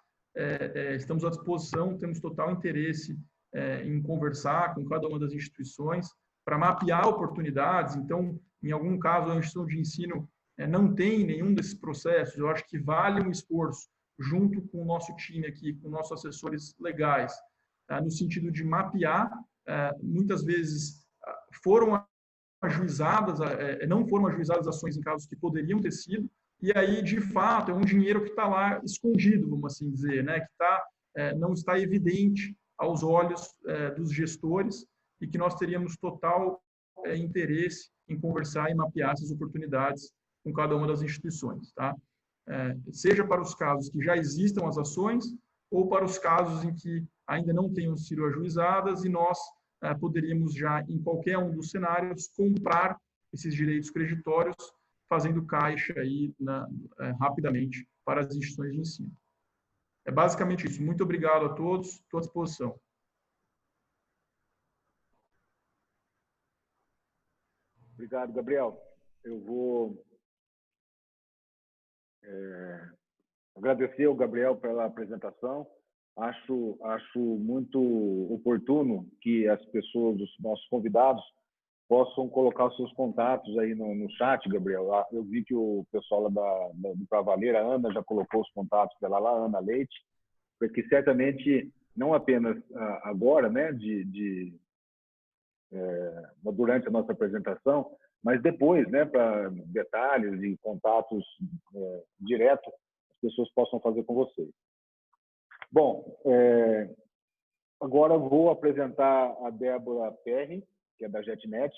estamos à disposição, temos total interesse em conversar com cada uma das instituições para mapear oportunidades. Então, em algum caso, a instituição de ensino não tem nenhum desses processos. Eu acho que vale um esforço, junto com o nosso time aqui, com nossos assessores legais, no sentido de mapear. Muitas vezes foram ajuizadas, não foram ajuizadas ações em casos que poderiam ter sido, e aí, de fato, é um dinheiro que está lá escondido, vamos assim dizer, né? Que não está evidente aos olhos dos gestores e que nós teríamos total interesse em conversar e mapear essas oportunidades com cada uma das instituições, tá? Seja para os casos que já existam as ações ou para os casos em que ainda não tenham sido ajuizadas e nós poderíamos já, em qualquer um dos cenários, comprar esses direitos creditórios, fazendo caixa aí rapidamente para as instituições de ensino. É basicamente isso. Muito obrigado a todos. Estou à disposição. Obrigado, Gabriel. Eu vou agradecer ao Gabriel pela apresentação. Acho muito oportuno que as pessoas, os nossos convidados, possam colocar os seus contatos aí no chat, Gabriel. Eu vi que o pessoal lá do Pravaleira, a Ana, já colocou os contatos dela lá, Ana Leite, porque certamente, não apenas agora, né, durante a nossa apresentação, mas depois, né, para detalhes e contatos diretos, as pessoas possam fazer com vocês. Bom, agora eu vou apresentar a Débora Perry, que é da JetNet.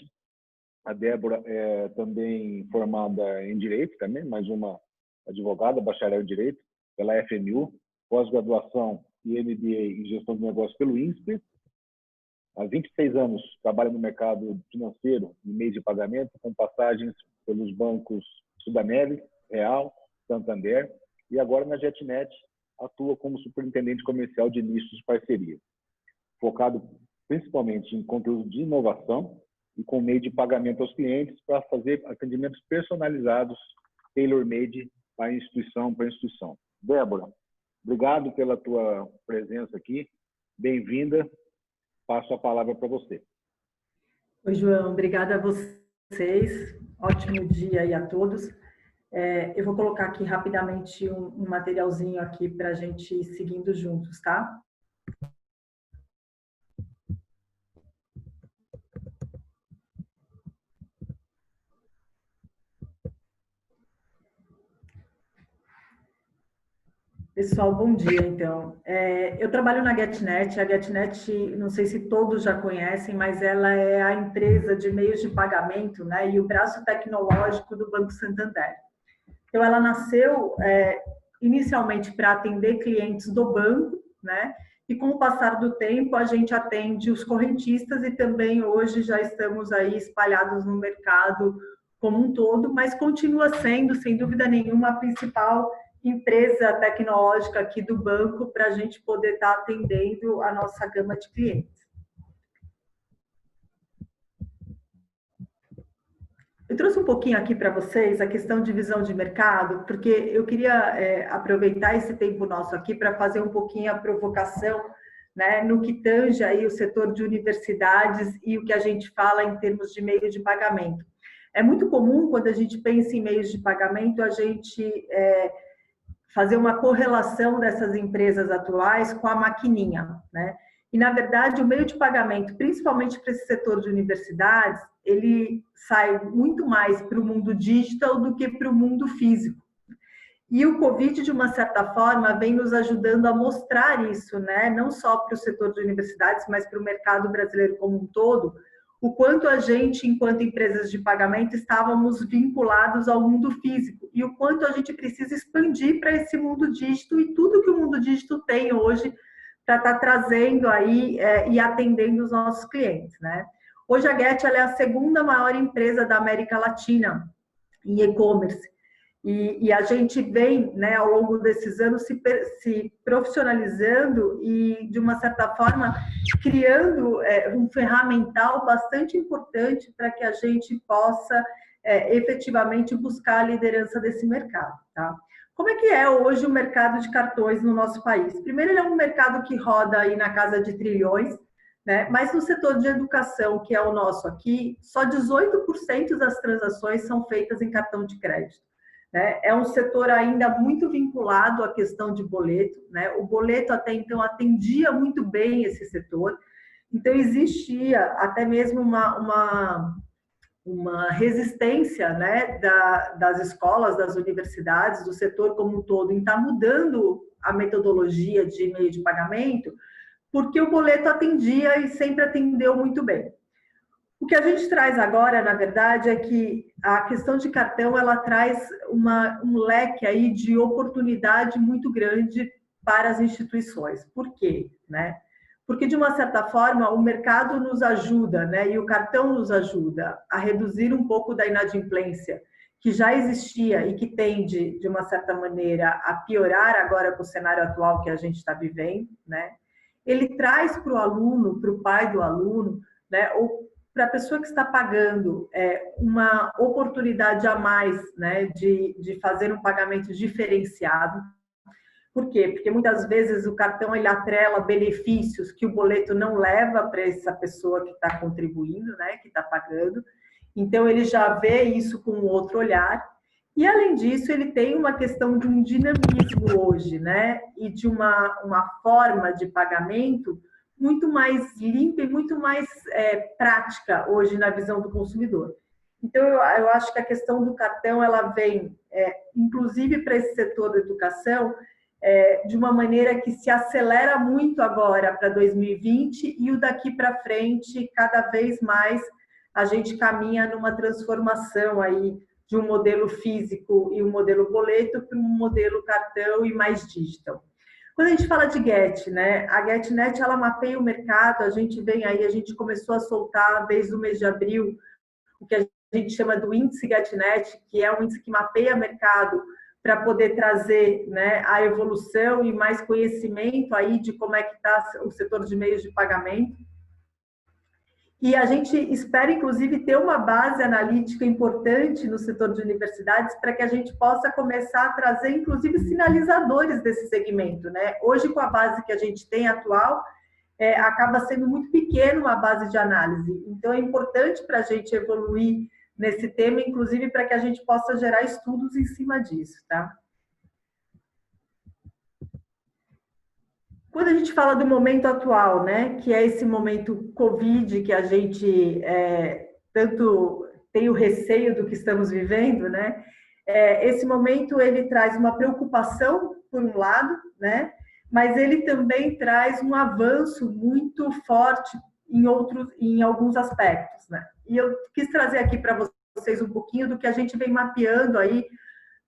A Débora é também formada em Direito, também, mais uma advogada, bacharel em Direito, pela FMU, pós-graduação e MBA em Gestão de Negócios pelo INSPER. Há 26 anos trabalha no mercado financeiro e meio de pagamento, com passagens pelos bancos Sudamérica, Real, Santander, e agora na JetNet atua como superintendente comercial de nichos de parceria, focado principalmente em conteúdo de inovação e com meio de pagamento aos clientes para fazer atendimentos personalizados, tailor-made para instituição. Débora, obrigado pela tua presença aqui. Bem-vinda. Passo a palavra para você. Oi, João. Obrigada a vocês. Ótimo dia aí a todos. Eu vou colocar aqui rapidamente um materialzinho aqui para a gente ir seguindo juntos, tá? Pessoal, bom dia, então. Eu trabalho na GetNet. A GetNet, não sei se todos já conhecem, mas ela é a empresa de meios de pagamento, né, e o braço tecnológico do Banco Santander. Então, ela nasceu inicialmente para atender clientes do banco, né, e com o passar do tempo a gente atende os correntistas e também hoje já estamos aí espalhados no mercado como um todo, mas continua sendo, sem dúvida nenhuma, a principal empresa tecnológica aqui do banco para a gente poder estar atendendo a nossa gama de clientes. Eu trouxe um pouquinho aqui para vocês a questão de visão de mercado, porque eu queria aproveitar esse tempo nosso aqui para fazer um pouquinho a provocação, né, no que tange aí o setor de universidades e o que a gente fala em termos de meio de pagamento. É muito comum, quando a gente pensa em meios de pagamento, a gente fazer uma correlação dessas empresas atuais com a maquininha, né? E, na verdade, o meio de pagamento, principalmente para esse setor de universidades, ele sai muito mais para o mundo digital do que para o mundo físico. E o Covid, de uma certa forma, vem nos ajudando a mostrar isso, né? Não só para o setor de universidades, mas para o mercado brasileiro como um todo, o quanto a gente, enquanto empresas de pagamento, estávamos vinculados ao mundo físico e o quanto a gente precisa expandir para esse mundo digital e tudo que o mundo digital tem hoje para estar trazendo aí e atendendo os nossos clientes, né? Hoje a Get ela é a segunda maior empresa da América Latina em e-commerce. E a gente vem, né, ao longo desses anos, se profissionalizando e, de uma certa forma, criando um ferramental bastante importante para que a gente possa efetivamente buscar a liderança desse mercado. Tá? Como é que é hoje o mercado de cartões no nosso país? Primeiro, ele é um mercado que roda aí na casa de trilhões, né? Mas no setor de educação, que é o nosso aqui, só 18% das transações são feitas em cartão de crédito. É um setor ainda muito vinculado à questão de boleto, né? O boleto até então atendia muito bem esse setor, então existia até mesmo uma resistência, né, das escolas, das universidades, do setor como um todo, em estar mudando a metodologia de meio de pagamento, porque o boleto atendia e sempre atendeu muito bem. O que a gente traz agora, na verdade, é que a questão de cartão ela traz um leque aí de oportunidade muito grande para as instituições. Por quê? Né? Porque, de uma certa forma, o mercado nos ajuda, né? E o cartão nos ajuda a reduzir um pouco da inadimplência que já existia e que tende, de uma certa maneira, a piorar agora com o cenário atual que a gente está vivendo. Né? Ele traz para o aluno, para o pai do aluno, né, para a pessoa que está pagando uma oportunidade a mais, né, de fazer um pagamento diferenciado. Por quê? Porque muitas vezes o cartão ele atrela benefícios que o boleto não leva para essa pessoa que está contribuindo, né, que está pagando. Então, ele já vê isso com outro olhar. E, além disso, ele tem uma questão de um dinamismo hoje, né, e de uma forma de pagamento muito mais limpa e muito mais prática hoje na visão do consumidor. Então, eu acho que a questão do cartão, ela vem, inclusive para esse setor da educação, de uma maneira que se acelera muito agora para 2020 e o daqui para frente, cada vez mais, a gente caminha numa transformação aí de um modelo físico e um modelo boleto para um modelo cartão e mais digital. Quando a gente fala de GET, né, a GetNet, ela mapeia o mercado, a gente vem aí, a gente começou a soltar desde o mês de abril, o que a gente chama do índice GetNet, que é um índice que mapeia o mercado para poder trazer, né, a evolução e mais conhecimento aí de como é que está o setor de meios de pagamento. E a gente espera, inclusive, ter uma base analítica importante no setor de universidades para que a gente possa começar a trazer, inclusive, sinalizadores desse segmento, né? Hoje, com a base que a gente tem atual, acaba sendo muito pequeno a base de análise. Então, é importante para a gente evoluir nesse tema, inclusive, para que a gente possa gerar estudos em cima disso, tá? Quando a gente fala do momento atual, né, que é esse momento Covid, que a gente tanto tem o receio do que estamos vivendo, né, esse momento ele traz uma preocupação, por um lado, né, mas ele também traz um avanço muito forte em alguns aspectos, né. E eu quis trazer aqui para vocês um pouquinho do que a gente vem mapeando aí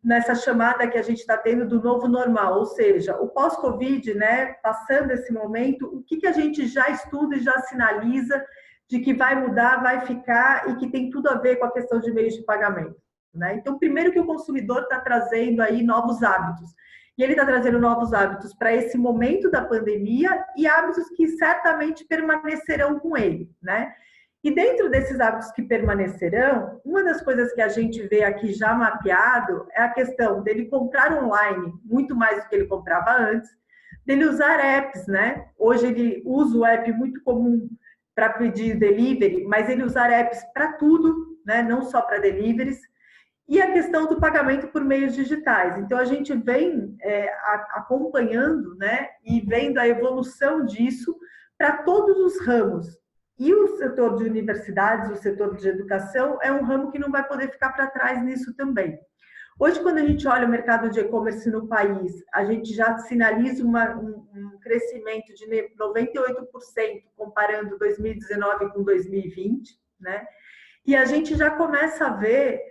nessa chamada que a gente está tendo do novo normal, ou seja, o pós-Covid, né, passando esse momento, o que a gente já estuda e já sinaliza de que vai mudar, vai ficar e que tem tudo a ver com a questão de meios de pagamento, né? Então, primeiro que o consumidor está trazendo aí novos hábitos, e ele está trazendo novos hábitos para esse momento da pandemia e hábitos que certamente permanecerão com ele, né? E dentro desses hábitos que permanecerão, uma das coisas que a gente vê aqui já mapeado é a questão dele comprar online muito mais do que ele comprava antes, dele usar apps, né? Hoje ele usa o app muito comum para pedir delivery, mas ele usar apps para tudo, né? Não só para deliveries. E a questão do pagamento por meios digitais. Então, a gente vem acompanhando, né? E vendo a evolução disso para todos os ramos. E o setor de universidades, o setor de educação, é um ramo que não vai poder ficar para trás nisso também. Hoje, quando a gente olha o mercado de e-commerce no país, a gente já sinaliza um crescimento de 98% comparando 2019 com 2020, né? E a gente já começa a ver,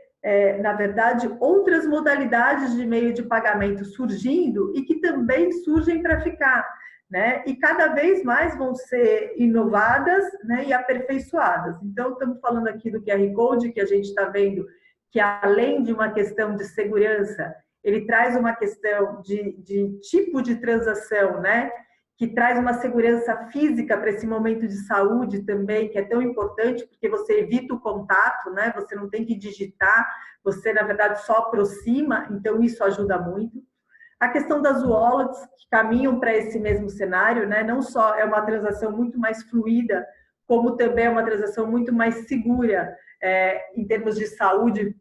na verdade, outras modalidades de meio de pagamento surgindo e que também surgem para ficar, né? E cada vez mais vão ser inovadas, né, e aperfeiçoadas. Então, estamos falando aqui do QR Code, que a gente está vendo que, além de uma questão de segurança, ele traz uma questão de tipo de transação, né, que traz uma segurança física para esse momento de saúde também, que é tão importante, porque você evita o contato, né, você não tem que digitar, você, na verdade, só aproxima, então isso ajuda muito. A questão das wallets, que caminham para esse mesmo cenário, né? Não só é uma transação muito mais fluida, como também é uma transação muito mais segura em termos de saúde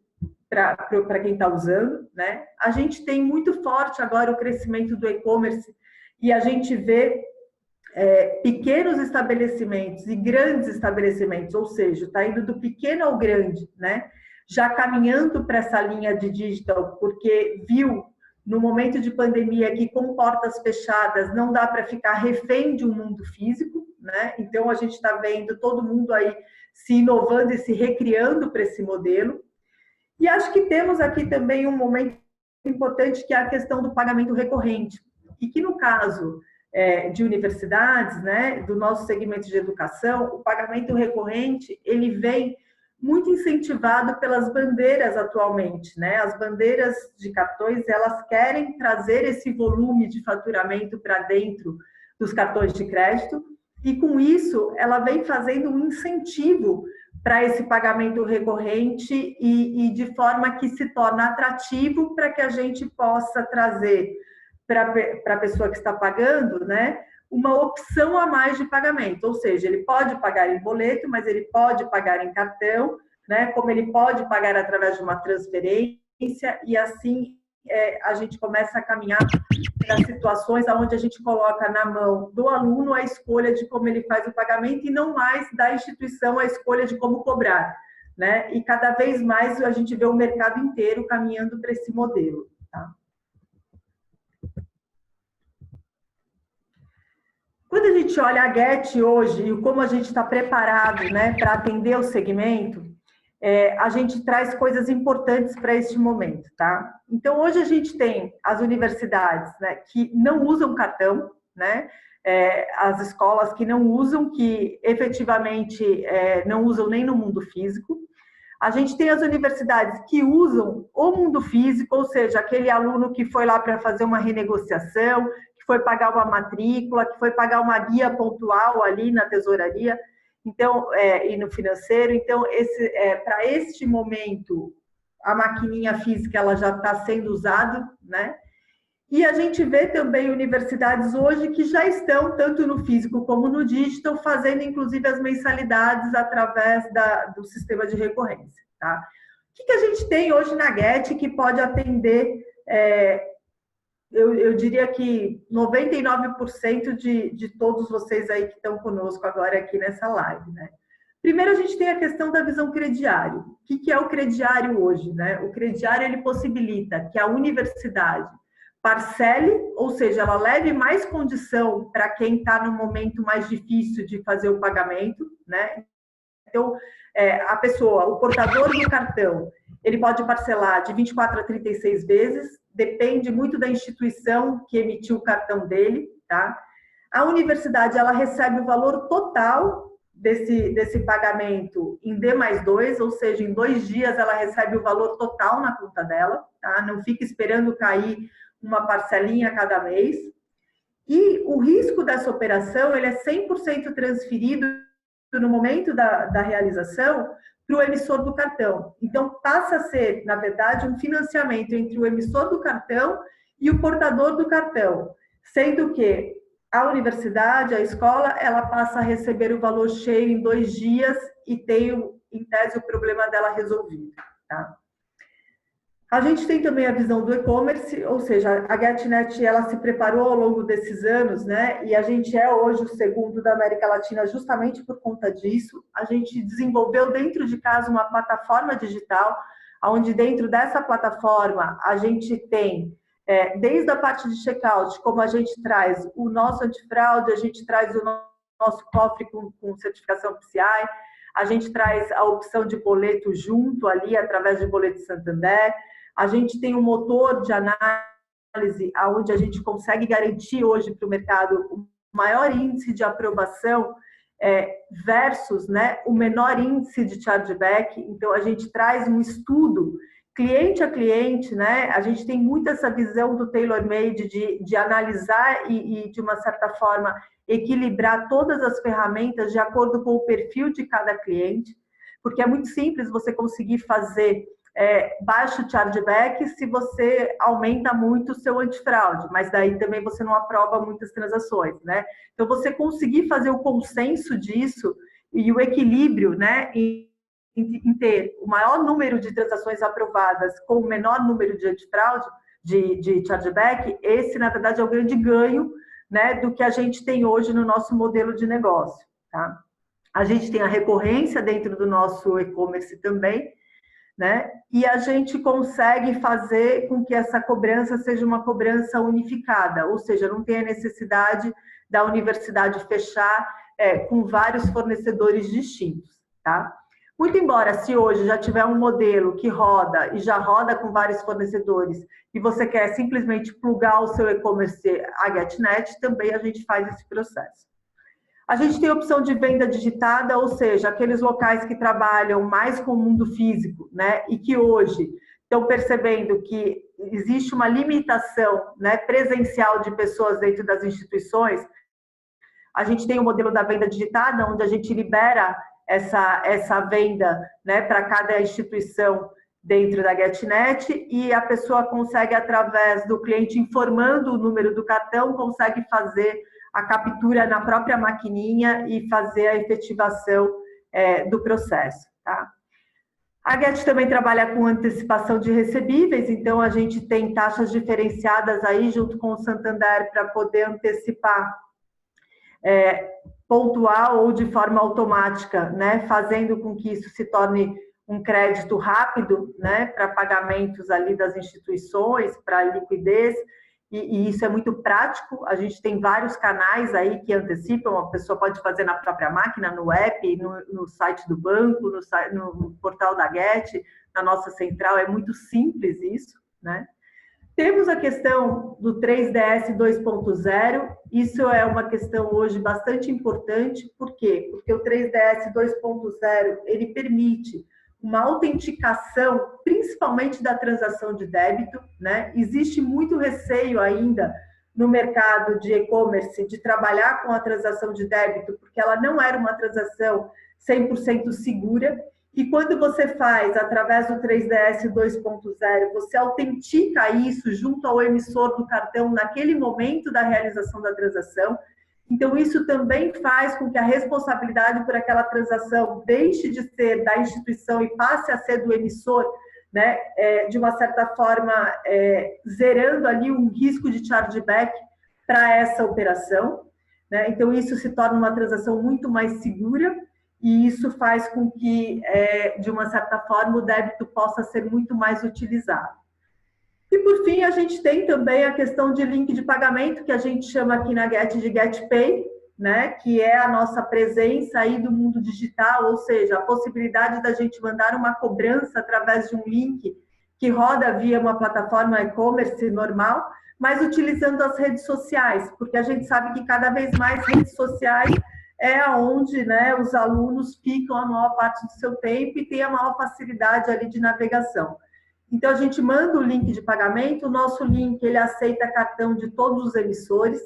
para quem está usando, né? A gente tem muito forte agora o crescimento do e-commerce e a gente vê pequenos estabelecimentos e grandes estabelecimentos, ou seja, está indo do pequeno ao grande, né? Já caminhando para essa linha de digital, porque viu no momento de pandemia que com portas fechadas não dá para ficar refém de um mundo físico, né? Então a gente está vendo todo mundo aí se inovando e se recriando para esse modelo. E acho que temos aqui também um momento importante que é a questão do pagamento recorrente, e que no caso de universidades, né, do nosso segmento de educação, o pagamento recorrente ele vem muito incentivado pelas bandeiras atualmente, né? As bandeiras de cartões, elas querem trazer esse volume de faturamento para dentro dos cartões de crédito e, com isso, ela vem fazendo um incentivo para esse pagamento recorrente e de forma que se torna atrativo para que a gente possa trazer para a pessoa que está pagando, né, uma opção a mais de pagamento, ou seja, ele pode pagar em boleto, mas ele pode pagar em cartão, né, como ele pode pagar através de uma transferência, e assim a gente começa a caminhar para situações onde a gente coloca na mão do aluno a escolha de como ele faz o pagamento e não mais da instituição a escolha de como cobrar, né? E cada vez mais a gente vê o mercado inteiro caminhando para esse modelo, tá? Quando a gente olha a Get hoje e como a gente está preparado, né, para atender o segmento, a gente traz coisas importantes para este momento, tá? Então, hoje a gente tem as universidades, né, que não usam cartão, né? As escolas que não usam, que efetivamente não usam nem no mundo físico. A gente tem as universidades que usam o mundo físico, ou seja, aquele aluno que foi lá para fazer uma renegociação, que foi pagar uma matrícula, que foi pagar uma guia pontual ali na tesouraria, então, e no financeiro. Então, para este momento, a maquininha física ela já está sendo usada, né? E a gente vê também universidades hoje que já estão, tanto no físico como no digital, fazendo inclusive as mensalidades através do sistema de recorrência. Tá? O que a gente tem hoje na Get que pode atender, eu diria que 99% de todos vocês aí que estão conosco agora aqui nessa live, né? Primeiro, a gente tem a questão da visão crediário. O que é o crediário hoje, né? O crediário, ele possibilita que a universidade parcele, ou seja, ela leve mais condição para quem está no momento mais difícil de fazer o pagamento, né? Então, a pessoa, o portador do cartão, ele pode parcelar de 24 a 36 vezes, depende muito da instituição que emitiu o cartão dele, tá? A universidade, ela recebe o valor total desse pagamento em D+2, ou seja, em 2 dias ela recebe o valor total na conta dela, tá? Não fica esperando cair uma parcelinha a cada mês. E o risco dessa operação, ele é 100% transferido no momento da realização para o emissor do cartão. Então, passa a ser, na verdade, um financiamento entre o emissor do cartão e o portador do cartão, sendo que a universidade, a escola, ela passa a receber o valor cheio em 2 dias e tem, em tese, o problema dela resolvido, tá? A gente tem também a visão do e-commerce, ou seja, a GetNet ela se preparou ao longo desses anos, né? E a gente é hoje o segundo da América Latina justamente por conta disso. A gente desenvolveu dentro de casa uma plataforma digital, onde dentro dessa plataforma a gente tem, desde a parte de checkout, como a gente traz o nosso antifraude, a gente traz o nosso cofre com certificação PCI, a gente traz a opção de boleto junto ali, através de boleto Santander. A gente tem um motor de análise onde a gente consegue garantir hoje para o mercado o maior índice de aprovação versus, né, o menor índice de chargeback. Então, a gente traz um estudo cliente a cliente, né? A gente tem muito essa visão do tailor-made de analisar e, de uma certa forma, equilibrar todas as ferramentas de acordo com o perfil de cada cliente, porque é muito simples você conseguir fazer baixo chargeback se você aumenta muito o seu antifraude, mas daí também você não aprova muitas transações, né? Então, você conseguir fazer o consenso disso e o equilíbrio, né, em ter o maior número de transações aprovadas com o menor número de antifraude, de chargeback, esse, na verdade, é o grande ganho, né, do que a gente tem hoje no nosso modelo de negócio, tá? A gente tem a recorrência dentro do nosso e-commerce também, né? E a gente consegue fazer com que essa cobrança seja uma cobrança unificada, ou seja, não tem a necessidade da universidade fechar com vários fornecedores distintos, tá? Muito embora, se hoje já tiver um modelo que roda e já roda com vários fornecedores e você quer simplesmente plugar o seu e-commerce a GetNet, também a gente faz esse processo. A gente tem a opção de venda digitada, ou seja, aqueles locais que trabalham mais com o mundo físico, né, e que hoje estão percebendo que existe uma limitação, né, presencial de pessoas dentro das instituições. A gente tem o modelo da venda digitada, onde a gente libera essa venda, né, para cada instituição dentro da GetNet, e a pessoa consegue, através do cliente informando o número do cartão, consegue fazer a captura na própria maquininha e fazer a efetivação do processo, tá? A Get também trabalha com antecipação de recebíveis, então a gente tem taxas diferenciadas aí junto com o Santander para poder antecipar pontual ou de forma automática, né, fazendo com que isso se torne um crédito rápido, né, para pagamentos ali das instituições, para liquidez. e isso é muito prático. A gente tem vários canais aí que antecipam, a pessoa pode fazer na própria máquina, no app, no site do banco, no portal da Get, na nossa central, é muito simples isso, né? Temos a questão do 3DS 2.0, isso é uma questão hoje bastante importante, por quê? Porque o 3DS 2.0, ele permite uma autenticação, principalmente da transação de débito, né? Existe muito receio ainda no mercado de e-commerce de trabalhar com a transação de débito, porque ela não era uma transação 100% segura, e quando você faz através do 3DS 2.0, você autentica isso junto ao emissor do cartão naquele momento da realização da transação. Então, isso também faz com que a responsabilidade por aquela transação deixe de ser da instituição e passe a ser do emissor, né? De uma certa forma, zerando ali um risco de chargeback para essa operação, né? Então, isso se torna uma transação muito mais segura, e isso faz com que, de uma certa forma, o débito possa ser muito mais utilizado. E, por fim, a gente tem também a questão de link de pagamento, que a gente chama aqui na Get de GetPay, né? Que é a nossa presença aí do mundo digital, ou seja, a possibilidade da gente mandar uma cobrança através de um link que roda via uma plataforma e-commerce normal, mas utilizando as redes sociais, porque a gente sabe que cada vez mais redes sociais é onde, né, os alunos ficam a maior parte do seu tempo e tem a maior facilidade ali de navegação. Então, a gente manda o link de pagamento, o nosso link, ele aceita cartão de todos os emissores,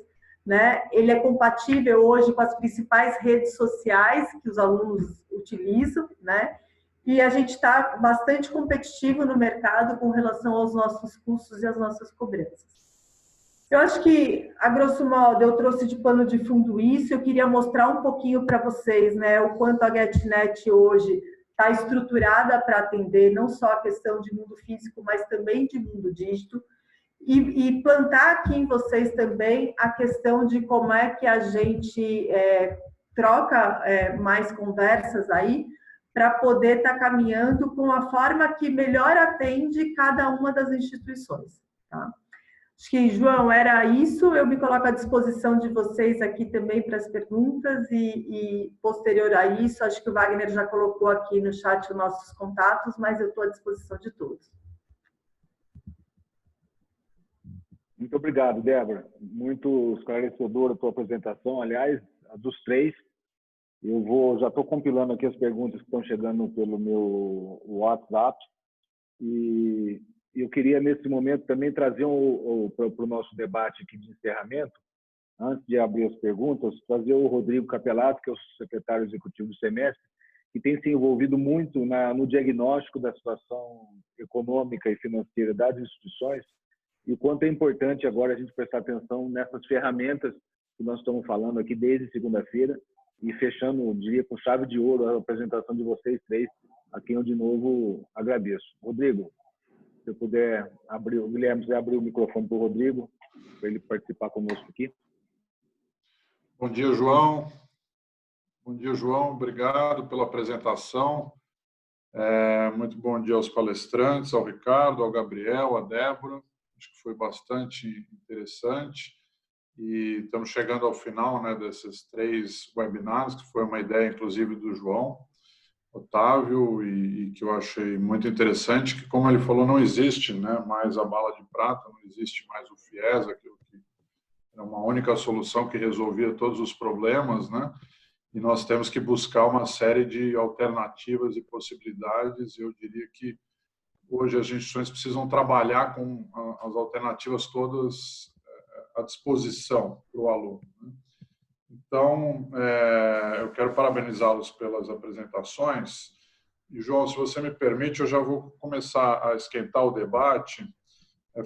né? Ele é compatível hoje com as principais redes sociais que os alunos utilizam, né? E a gente está bastante competitivo no mercado com relação aos nossos custos e às nossas cobranças. Eu acho que, a grosso modo, eu trouxe de pano de fundo isso. Eu queria mostrar um pouquinho para vocês, né, o quanto a GetNet hoje está estruturada para atender não só a questão de mundo físico, mas também de mundo dígito, e plantar aqui em vocês também a questão de como é que a gente troca mais conversas aí para poder estar caminhando com a forma que melhor atende cada uma das instituições, tá? Acho que, João, era isso. Eu me coloco à disposição de vocês aqui também para as perguntas e posterior a isso, acho que o Wagner já colocou aqui no chat os nossos contatos, mas eu estou à disposição de todos. Muito obrigado, Débora. Muito esclarecedora a tua apresentação. Aliás, a dos três. Já estou compilando aqui as perguntas que estão chegando pelo meu WhatsApp e eu queria, nesse momento, também trazer para o nosso debate aqui de encerramento, antes de abrir as perguntas, trazer o Rodrigo Capelato, que é o secretário executivo do semestre, que tem se envolvido muito no diagnóstico da situação econômica e financeira das instituições e o quanto é importante agora a gente prestar atenção nessas ferramentas que nós estamos falando aqui desde segunda-feira e fechando, diria, com chave de ouro a apresentação de vocês três, a quem eu, de novo, agradeço. Rodrigo, se eu puder abrir, o Guilherme, você abrir o microfone para o Rodrigo, para ele participar conosco aqui. Bom dia, João. Bom dia, João. Obrigado pela apresentação. Muito bom dia aos palestrantes, ao Ricardo, ao Gabriel, à Débora. Acho que foi bastante interessante. E estamos chegando ao final, né, desses 3 webinars, que foi uma ideia, inclusive, do João Otávio, e que eu achei muito interessante, que, como ele falou, não existe, né, mais a bala de prata, não existe mais o FIES, aquilo que era uma única solução que resolvia todos os problemas, né, e nós temos que buscar uma série de alternativas e possibilidades. Eu diria que hoje as instituições precisam trabalhar com as alternativas todas à disposição para o aluno, né? Então, eu quero parabenizá-los pelas apresentações. E, João, se você me permite, eu já vou começar a esquentar o debate,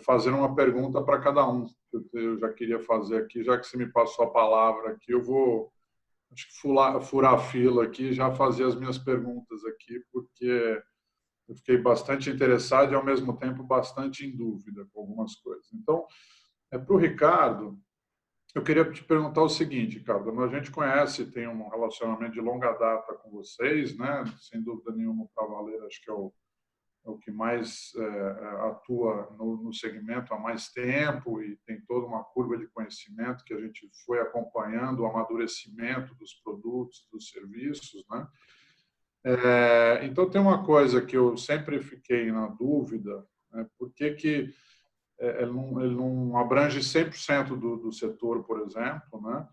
fazendo uma pergunta para cada um. Eu já queria fazer aqui, já que você me passou a palavra aqui, eu vou, acho que furar a fila aqui e já fazer as minhas perguntas aqui, porque eu fiquei bastante interessado e, ao mesmo tempo, bastante em dúvida com algumas coisas. Então, para o Ricardo, eu queria te perguntar o seguinte, Ricardo. A gente conhece, tem um relacionamento de longa data com vocês, né? Sem dúvida nenhuma, o Cavaleiro acho que é o que mais atua no segmento há mais tempo e tem toda uma curva de conhecimento que a gente foi acompanhando o amadurecimento dos produtos, dos serviços, né? Então, tem uma coisa que eu sempre fiquei na dúvida, né? Por que ele não abrange 100% do setor, por exemplo, né?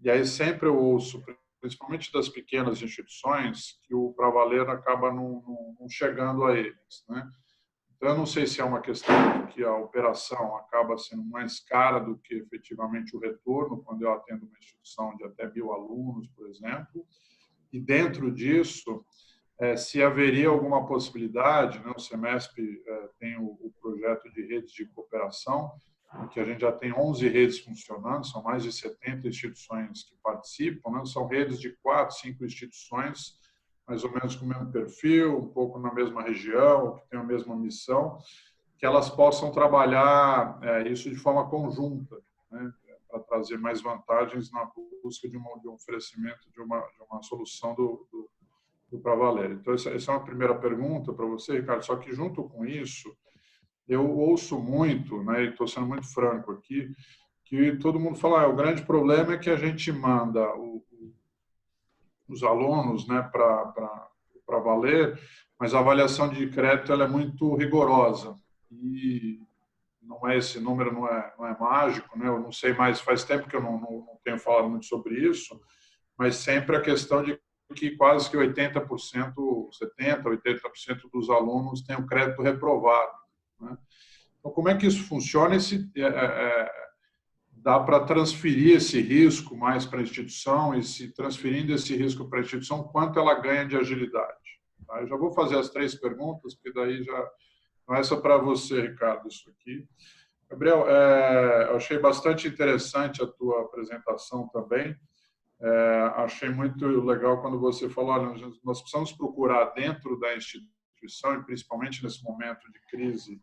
E aí sempre eu ouço, principalmente das pequenas instituições, que o Pra Valer acaba não chegando a eles, né? Então, eu não sei se é uma questão de que a operação acaba sendo mais cara do que efetivamente o retorno, quando eu atendo uma instituição de até 1.000 alunos, por exemplo, e dentro disso, se haveria alguma possibilidade, né? O Semesp tem o projeto de redes de cooperação, em que a gente já tem 11 redes funcionando, são mais de 70 instituições que participam, né? São redes de 4, 5 instituições, mais ou menos com o mesmo perfil, um pouco na mesma região, que tem a mesma missão, que elas possam trabalhar isso de forma conjunta, né? Para trazer mais vantagens na busca de um oferecimento de uma solução do Pra Valer. Então, essa é uma primeira pergunta para você, Ricardo, só que junto com isso, eu ouço muito, né, e estou sendo muito franco aqui, que todo mundo fala, o grande problema é que a gente manda os alunos, né, para valer, mas a avaliação de crédito ela é muito rigorosa e não é esse número não é mágico, né? Eu não sei mais, faz tempo que eu não tenho falado muito sobre isso, mas sempre a questão de que quase que 80%, 70%, 80% dos alunos têm o crédito reprovado, né? Então, como é que isso funciona? Dá para transferir esse risco mais para a instituição e, se transferindo esse risco para a instituição, quanto ela ganha de agilidade? Tá? Eu já vou fazer as 3 perguntas, porque daí já não é só para você, Ricardo, isso aqui. Gabriel, eu achei bastante interessante a tua apresentação também. Achei muito legal quando você falou, olha, nós precisamos procurar dentro da instituição, e principalmente nesse momento de crise,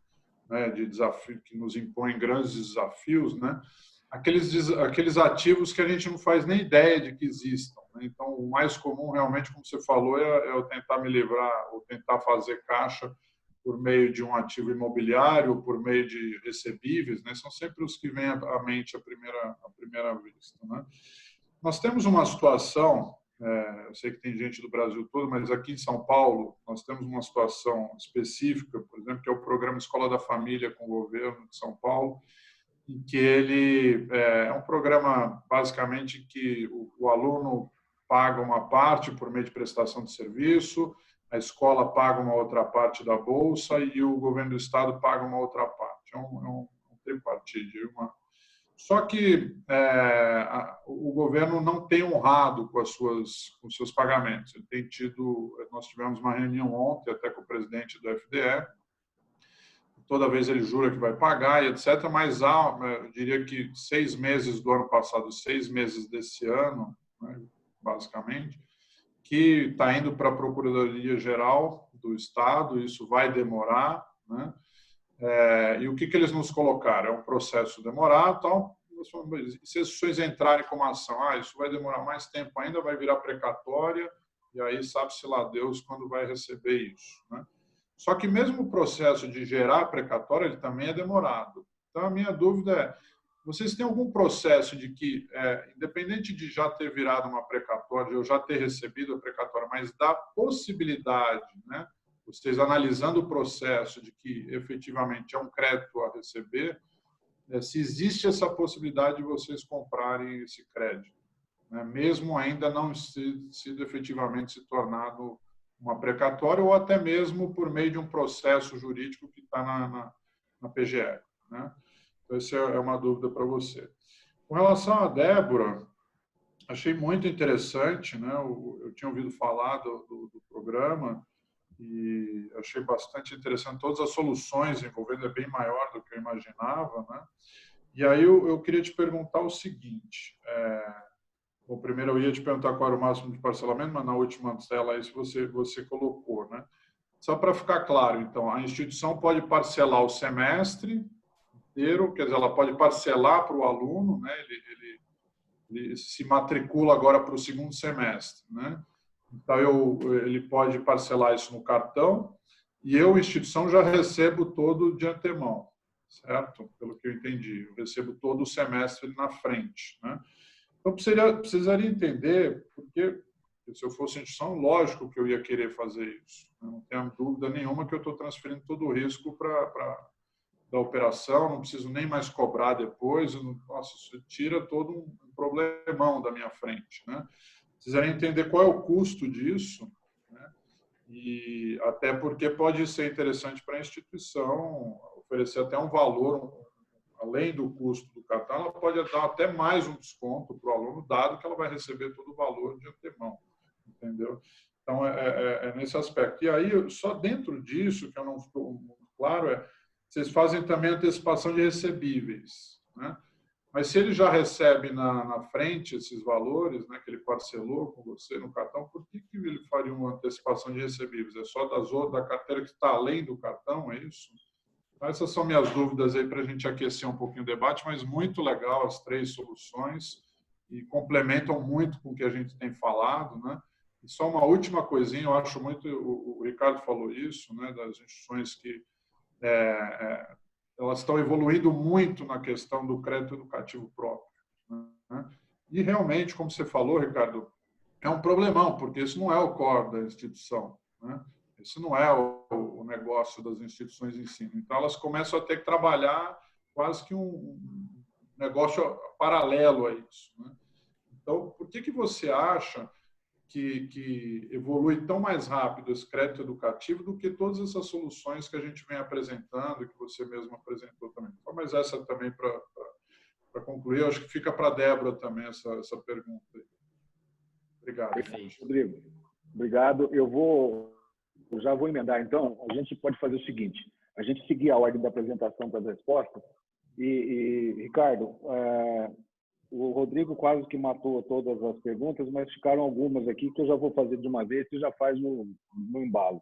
né, de desafio que nos impõe grandes desafios, né, aqueles ativos que a gente não faz nem ideia de que existam, né? Então, o mais comum, realmente, como você falou, é eu tentar me livrar ou tentar fazer caixa por meio de um ativo imobiliário, por meio de recebíveis, né? São sempre os que vêm à mente à primeira vista, né? Nós temos uma situação, eu sei que tem gente do Brasil todo, mas aqui em São Paulo nós temos uma situação específica, por exemplo, que é o programa Escola da Família com o governo de São Paulo, em que ele é um programa, basicamente, que o aluno paga uma parte por meio de prestação de serviço, a escola paga uma outra parte da bolsa e o governo do estado paga uma outra parte. É um tripartite. Só que o governo não tem honrado com os seus pagamentos. Ele tem nós tivemos uma reunião ontem até com o presidente do FDE. Toda vez ele jura que vai pagar e etc. Mas eu diria que 6 meses do ano passado, 6 meses desse ano, né, basicamente, que está indo para a Procuradoria-Geral do Estado. Isso vai demorar, né? E o que eles nos colocaram? É um processo demorado, tal. Se as instituições entrarem com uma ação, isso vai demorar mais tempo ainda, vai virar precatória, e aí sabe-se lá Deus quando vai receber isso, né? Só que mesmo o processo de gerar precatória, ele também é demorado. Então, a minha dúvida é, vocês têm algum processo de que, independente de já ter virado uma precatória, ou já ter recebido a precatória, mas da possibilidade, né, vocês analisando o processo de que efetivamente é um crédito a receber, se existe essa possibilidade de vocês comprarem esse crédito, né, mesmo ainda não sido efetivamente se tornado uma precatória, ou até mesmo por meio de um processo jurídico que está na PGE, né? Então, essa é uma dúvida para você. Com relação à Débora, achei muito interessante, né? Eu tinha ouvido falar do programa e achei bastante interessante. Todas as soluções envolvendo é bem maior do que eu imaginava, né? E aí eu queria te perguntar o seguinte. Bom, primeiro eu ia te perguntar qual era o máximo de parcelamento, mas na última tela aí você colocou, né? Só para ficar claro, então, a instituição pode parcelar o semestre inteiro, quer dizer, ela pode parcelar para o aluno, né? Ele se matricula agora para o 2º semestre, né? Então, ele pode parcelar isso no cartão e eu, instituição, já recebo todo de antemão, certo? Pelo que eu entendi. Eu recebo todo o semestre na frente, né? Então, precisaria entender, porque se eu fosse instituição, lógico que eu ia querer fazer isso. Não tenho dúvida nenhuma que eu estou transferindo todo o risco da operação, não preciso nem mais cobrar depois. Nossa, isso tira todo um problemão da minha frente, né? Precisaria entender qual é o custo disso, né? E até porque pode ser interessante para a instituição oferecer até um valor, além do custo do cartão, ela pode dar até mais um desconto para o aluno, dado que ela vai receber todo o valor de antemão, entendeu? Então, é nesse aspecto. E aí, só dentro disso, que eu não estou muito claro, vocês fazem também antecipação de recebíveis, né? Mas se ele já recebe na frente esses valores, né, que ele parcelou com você no cartão, por que ele faria uma antecipação de recebíveis? É só da carteira que está além do cartão, é isso? Então, essas são minhas dúvidas aí para a gente aquecer um pouquinho o debate, mas muito legal as 3 soluções e complementam muito com o que a gente tem falado, né? E só uma última coisinha, eu acho muito, o Ricardo falou isso, né, das instituições que elas estão evoluindo muito na questão do crédito educativo próprio, né? E realmente, como você falou, Ricardo, é um problemão, porque isso não é o core da instituição, né? Isso não é o negócio das instituições de ensino. Então, elas começam a ter que trabalhar quase que um negócio paralelo a isso, né? Então, por que você acha que evolui tão mais rápido esse crédito educativo do que todas essas soluções que a gente vem apresentando e que você mesmo apresentou também? Então, mas essa também, para concluir, eu acho que fica para a Débora também essa pergunta aí. Obrigado. Perfeito. Rodrigo, obrigado. Eu já vou emendar, então. A gente pode fazer o seguinte, a gente seguir a ordem da apresentação para as respostas. E Ricardo, o Rodrigo quase que matou todas as perguntas, mas ficaram algumas aqui que eu já vou fazer de uma vez e já faz no embalo.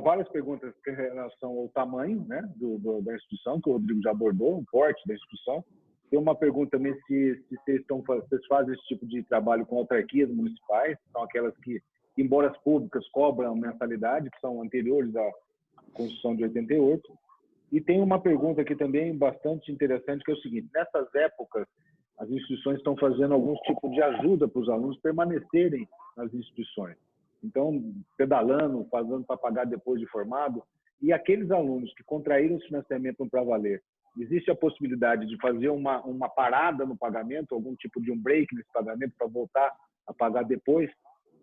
Várias perguntas em relação ao tamanho, né, da instituição, que o Rodrigo já abordou, o porte da instituição. Tem uma pergunta também se vocês fazem esse tipo de trabalho com autarquias municipais, são aquelas que, embora as públicas cobram mensalidade, que são anteriores à Constituição de 88. E tem uma pergunta aqui também bastante interessante, que é o seguinte: nessas épocas, as instituições estão fazendo algum tipo de ajuda para os alunos permanecerem nas instituições. Então, pedalando, fazendo para pagar depois de formado. E aqueles alunos que contraíram esse financiamento para valer, existe a possibilidade de fazer uma parada no pagamento, algum tipo de um break nesse pagamento para voltar a pagar depois?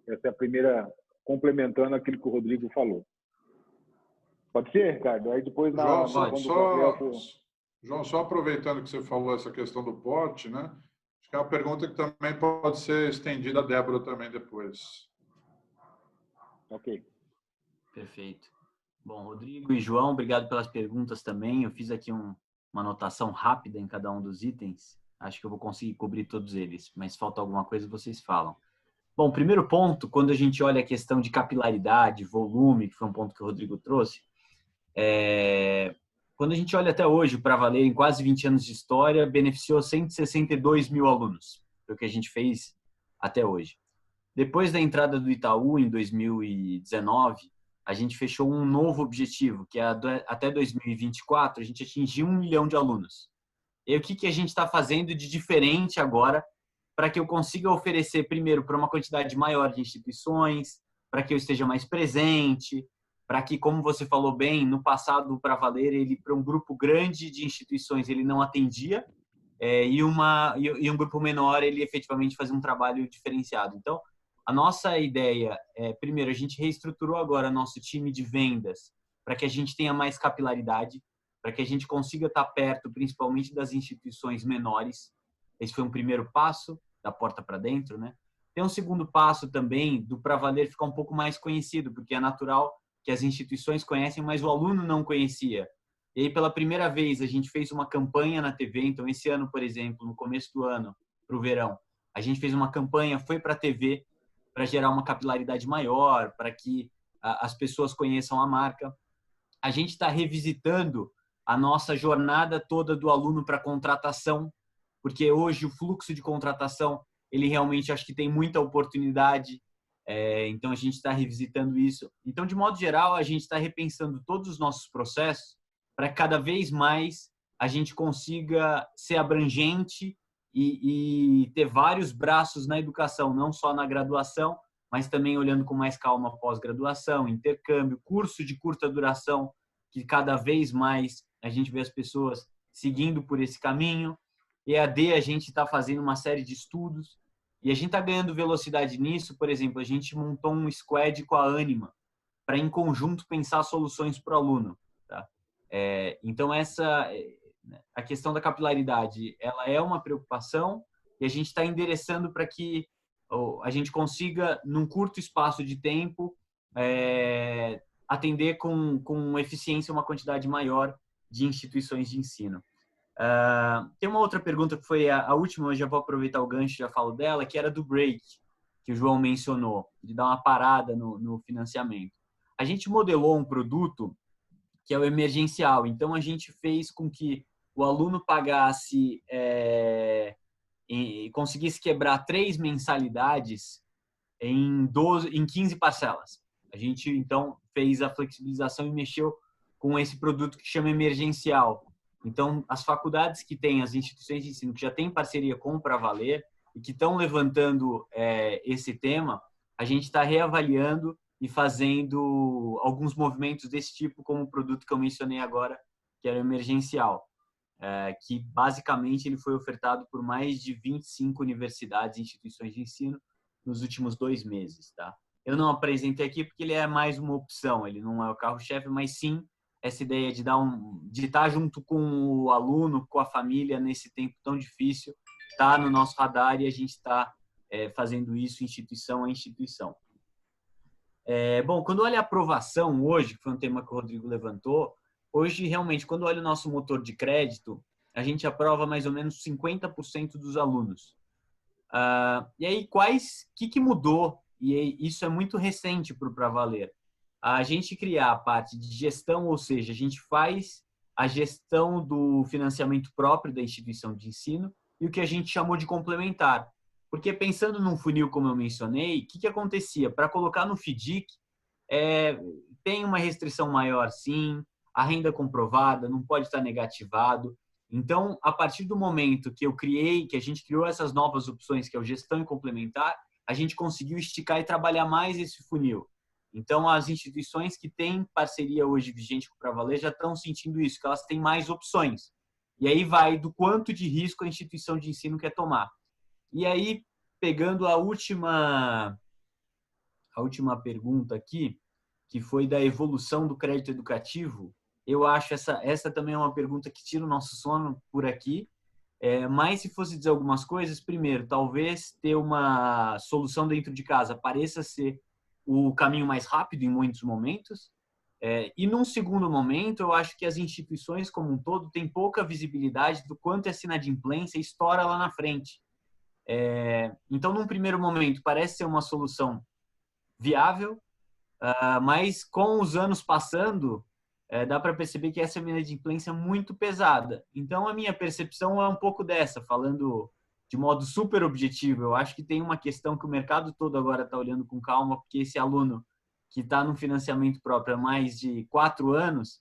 Essa é a primeira, complementando aquilo que o Rodrigo falou. Pode ser, Ricardo? Aí depois João, só aproveitando que você falou essa questão do porte, né? Acho que é uma pergunta que também pode ser estendida a Débora também depois. Ok. Perfeito. Bom, Rodrigo e João, obrigado pelas perguntas também. Eu fiz aqui uma anotação rápida em cada um dos itens. Acho que eu vou conseguir cobrir todos eles, mas falta alguma coisa, vocês falam. Bom, primeiro ponto, quando a gente olha a questão de capilaridade, volume, que foi um ponto que o Rodrigo trouxe, quando a gente olha até hoje, o Pra Valer, em quase 20 anos de história, beneficiou 162 mil alunos, foi o que a gente fez até hoje. Depois da entrada do Itaú, em 2019, a gente fechou um novo objetivo, que é até 2024, a gente atingir 1 milhão de alunos. E o que a gente está fazendo de diferente agora para que eu consiga oferecer, primeiro, para uma quantidade maior de instituições, para que eu esteja mais presente, para que, como você falou bem, no passado, o Pra Valer, ele para um grupo grande de instituições, ele não atendia, e um grupo menor, ele efetivamente fazia um trabalho diferenciado. Então, a nossa ideia é, primeiro, a gente reestruturou agora nosso time de vendas para que a gente tenha mais capilaridade, para que a gente consiga estar perto, principalmente das instituições menores. Esse foi um primeiro passo, da porta para dentro, né? Tem um segundo passo também do Pra Valer ficar um pouco mais conhecido, porque é natural que as instituições conhecem, mas o aluno não conhecia. E aí, pela primeira vez, a gente fez uma campanha na TV. Então, esse ano, por exemplo, no começo do ano, para o verão, a gente fez uma campanha, foi para a TV, para gerar uma capilaridade maior, para que as pessoas conheçam a marca. A gente está revisitando a nossa jornada toda do aluno para contratação, porque hoje o fluxo de contratação, ele realmente acho que tem muita oportunidade, então a gente está revisitando isso. Então, de modo geral, a gente está repensando todos os nossos processos para que cada vez mais a gente consiga ser abrangente e ter vários braços na educação, não só na graduação, mas também olhando com mais calma pós-graduação, intercâmbio, curso de curta duração, que cada vez mais a gente vê as pessoas seguindo por esse caminho. EAD, a gente está fazendo uma série de estudos e a gente está ganhando velocidade nisso. Por exemplo, a gente montou um squad com a Anima para, em conjunto, pensar soluções para o aluno. Tá? Então, a questão da capilaridade, ela é uma preocupação e a gente está endereçando para que a gente consiga, num curto espaço de tempo, atender com eficiência uma quantidade maior de instituições de ensino. Tem uma outra pergunta que foi a última, eu já vou aproveitar o gancho, já falo dela, que era do break, que o João mencionou, de dar uma parada no financiamento. A gente modelou um produto que é o emergencial, então a gente fez com que o aluno pagasse e conseguisse quebrar 3 mensalidades em 15 parcelas. A gente, então, fez a flexibilização e mexeu com esse produto que chama emergencial. Então, as faculdades que têm, as instituições de ensino que já têm parceria com o Pra Valer e que estão levantando esse tema, a gente está reavaliando e fazendo alguns movimentos desse tipo, como o produto que eu mencionei agora, que era o emergencial, que basicamente ele foi ofertado por mais de 25 universidades e instituições de ensino nos últimos 2 meses. Tá? Eu não apresentei aqui porque ele é mais uma opção, ele não é o carro-chefe, mas sim essa ideia de estar junto com o aluno, com a família nesse tempo tão difícil, está no nosso radar e a gente está fazendo isso instituição a instituição. Bom, quando olha a aprovação hoje, que foi um tema que o Rodrigo levantou, hoje realmente, quando olha o nosso motor de crédito, a gente aprova mais ou menos 50% dos alunos. E aí, que mudou? E isso é muito recente para o Pra Valer. A gente criar a parte de gestão, ou seja, a gente faz a gestão do financiamento próprio da instituição de ensino e o que a gente chamou de complementar. Porque pensando num funil, como eu mencionei, o que acontecia? Para colocar no FDIC, tem uma restrição maior, sim, a renda comprovada não pode estar negativado. Então, a partir do momento que a gente criou essas novas opções, que é o gestão e complementar, a gente conseguiu esticar e trabalhar mais esse funil. Então, as instituições que têm parceria hoje vigente com o Pra Valer já estão sentindo isso, que elas têm mais opções. E aí vai do quanto de risco a instituição de ensino quer tomar. E aí, pegando a última pergunta aqui, que foi da evolução do crédito educativo, eu acho essa também é uma pergunta que tira o nosso sono por aqui. Mas se fosse dizer algumas coisas, primeiro, talvez ter uma solução dentro de casa pareça ser o caminho mais rápido em muitos momentos. E num segundo momento, eu acho que as instituições como um todo têm pouca visibilidade do quanto essa inadimplência estoura lá na frente. Então, num primeiro momento, parece ser uma solução viável, mas com os anos passando, dá para perceber que essa inadimplência é muito pesada. Então, a minha percepção é um pouco dessa, falando de modo super objetivo. Eu acho que tem uma questão que o mercado todo agora está olhando com calma, porque esse aluno que está no financiamento próprio há mais de 4 anos,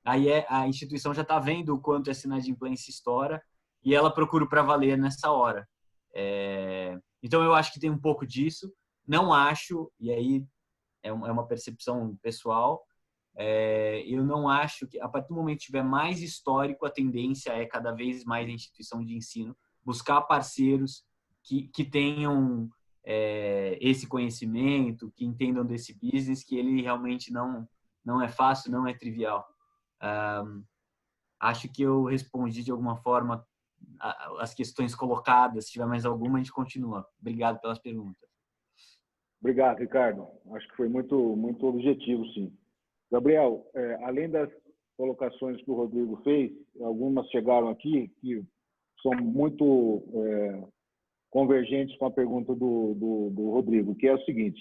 aí a instituição já está vendo o quanto essa inadimplência estoura e ela procura o Pra Valer nessa hora. Então, eu acho que tem um pouco disso. Não acho, e aí é uma percepção pessoal, eu não acho que, a partir do momento que tiver mais histórico, a tendência é cada vez mais a instituição de ensino buscar parceiros que tenham esse conhecimento, que entendam desse business, que ele realmente não é fácil, não é trivial. Acho que eu respondi de alguma forma as questões colocadas. Se tiver mais alguma, a gente continua. Obrigado pelas perguntas. Obrigado, Ricardo. Acho que foi muito, muito objetivo, sim. Gabriel, além das colocações que o Rodrigo fez, algumas chegaram aqui que são muito convergentes com a pergunta do Rodrigo, que é o seguinte: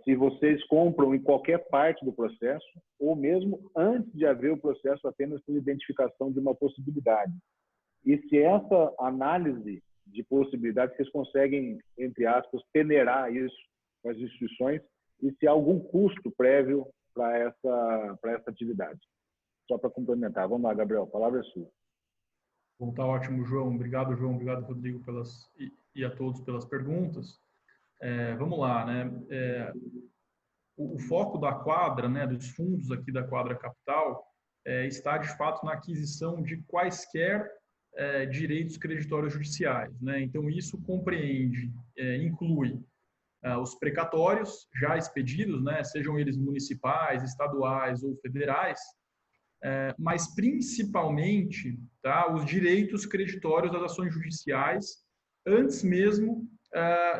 se vocês compram em qualquer parte do processo, ou mesmo antes de haver o processo apenas por identificação de uma possibilidade. E se essa análise de possibilidades, vocês conseguem, entre aspas, peneirar isso com as instituições, e se há algum custo prévio para essa atividade. só para complementar. Vamos lá, Gabriel, a palavra é sua. Bom, tá ótimo, João. Obrigado, João. Obrigado, Rodrigo, e a todos pelas perguntas. Vamos lá, né? O foco da quadra, né, dos fundos aqui da Quadra Capital, está, de fato, na aquisição de quaisquer direitos creditórios judiciais, né? Então, isso compreende, inclui os precatórios já expedidos, né, sejam eles municipais, estaduais ou federais, mas principalmente, tá, os direitos creditórios das ações judiciais antes mesmo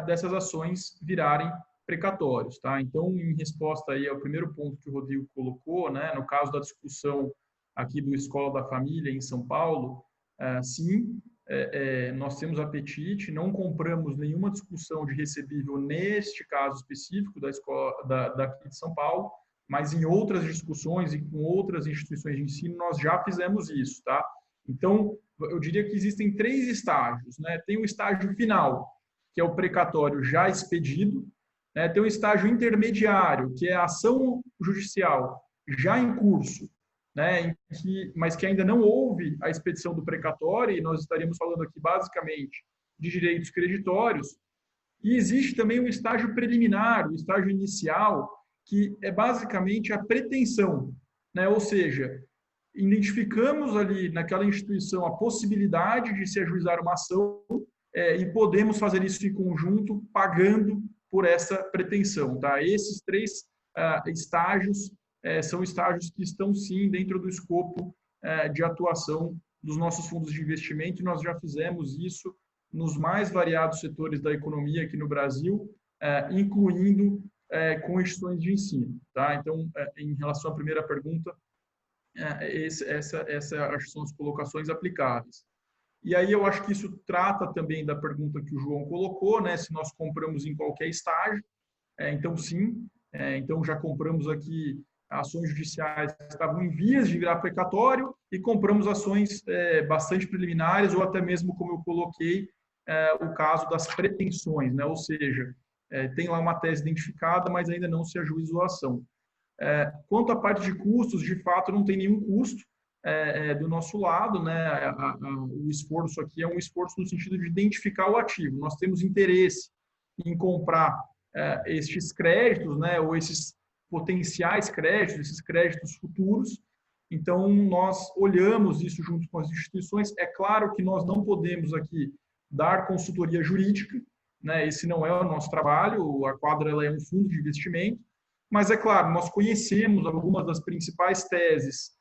dessas ações virarem precatórios, tá? Então, em resposta aí ao primeiro ponto que o Rodrigo colocou, né, no caso da discussão aqui do Escola da Família em São Paulo, sim, nós temos apetite, não compramos nenhuma discussão de recebível neste caso específico da escola daqui de São Paulo, mas em outras discussões e com outras instituições de ensino nós já fizemos isso, tá? Então, eu diria que existem 3 estágios, né? Tem o estágio final, que é o precatório já expedido, né? Tem o estágio intermediário, que é a ação judicial já em curso, né? Mas que ainda não houve a expedição do precatório, e nós estaríamos falando aqui basicamente de direitos creditórios. E existe também o estágio preliminar, o estágio inicial, que é basicamente a pretensão, né? Ou seja, identificamos ali naquela instituição a possibilidade de se ajuizar uma ação e podemos fazer isso em conjunto, pagando por essa pretensão, tá? Esses 3 estágios são estágios que estão, sim, dentro do escopo de atuação dos nossos fundos de investimento, e nós já fizemos isso nos mais variados setores da economia aqui no Brasil, incluindo com instituições de ensino, tá? Então, em relação à primeira pergunta, essas são as colocações aplicáveis. E aí eu acho que isso trata também da pergunta que o João colocou, né? Se nós compramos em qualquer estágio, então sim, então já compramos aqui ações judiciais que estavam em vias de virar precatório e compramos ações bastante preliminares ou até mesmo, como eu coloquei, o caso das pretensões, né? Ou seja, tem lá uma tese identificada, mas ainda não se ajuizou a ação. Quanto à parte de custos, de fato, não tem nenhum custo do nosso lado, né? O esforço aqui é um esforço no sentido de identificar o ativo. Nós temos interesse em comprar estes créditos, né? Ou esses potenciais créditos, esses créditos futuros. Então, nós olhamos isso junto com as instituições. É claro que nós não podemos aqui dar consultoria jurídica, né? Esse não é o nosso trabalho, a Quadra ela é um fundo de investimento, mas é claro, nós conhecemos algumas das principais teses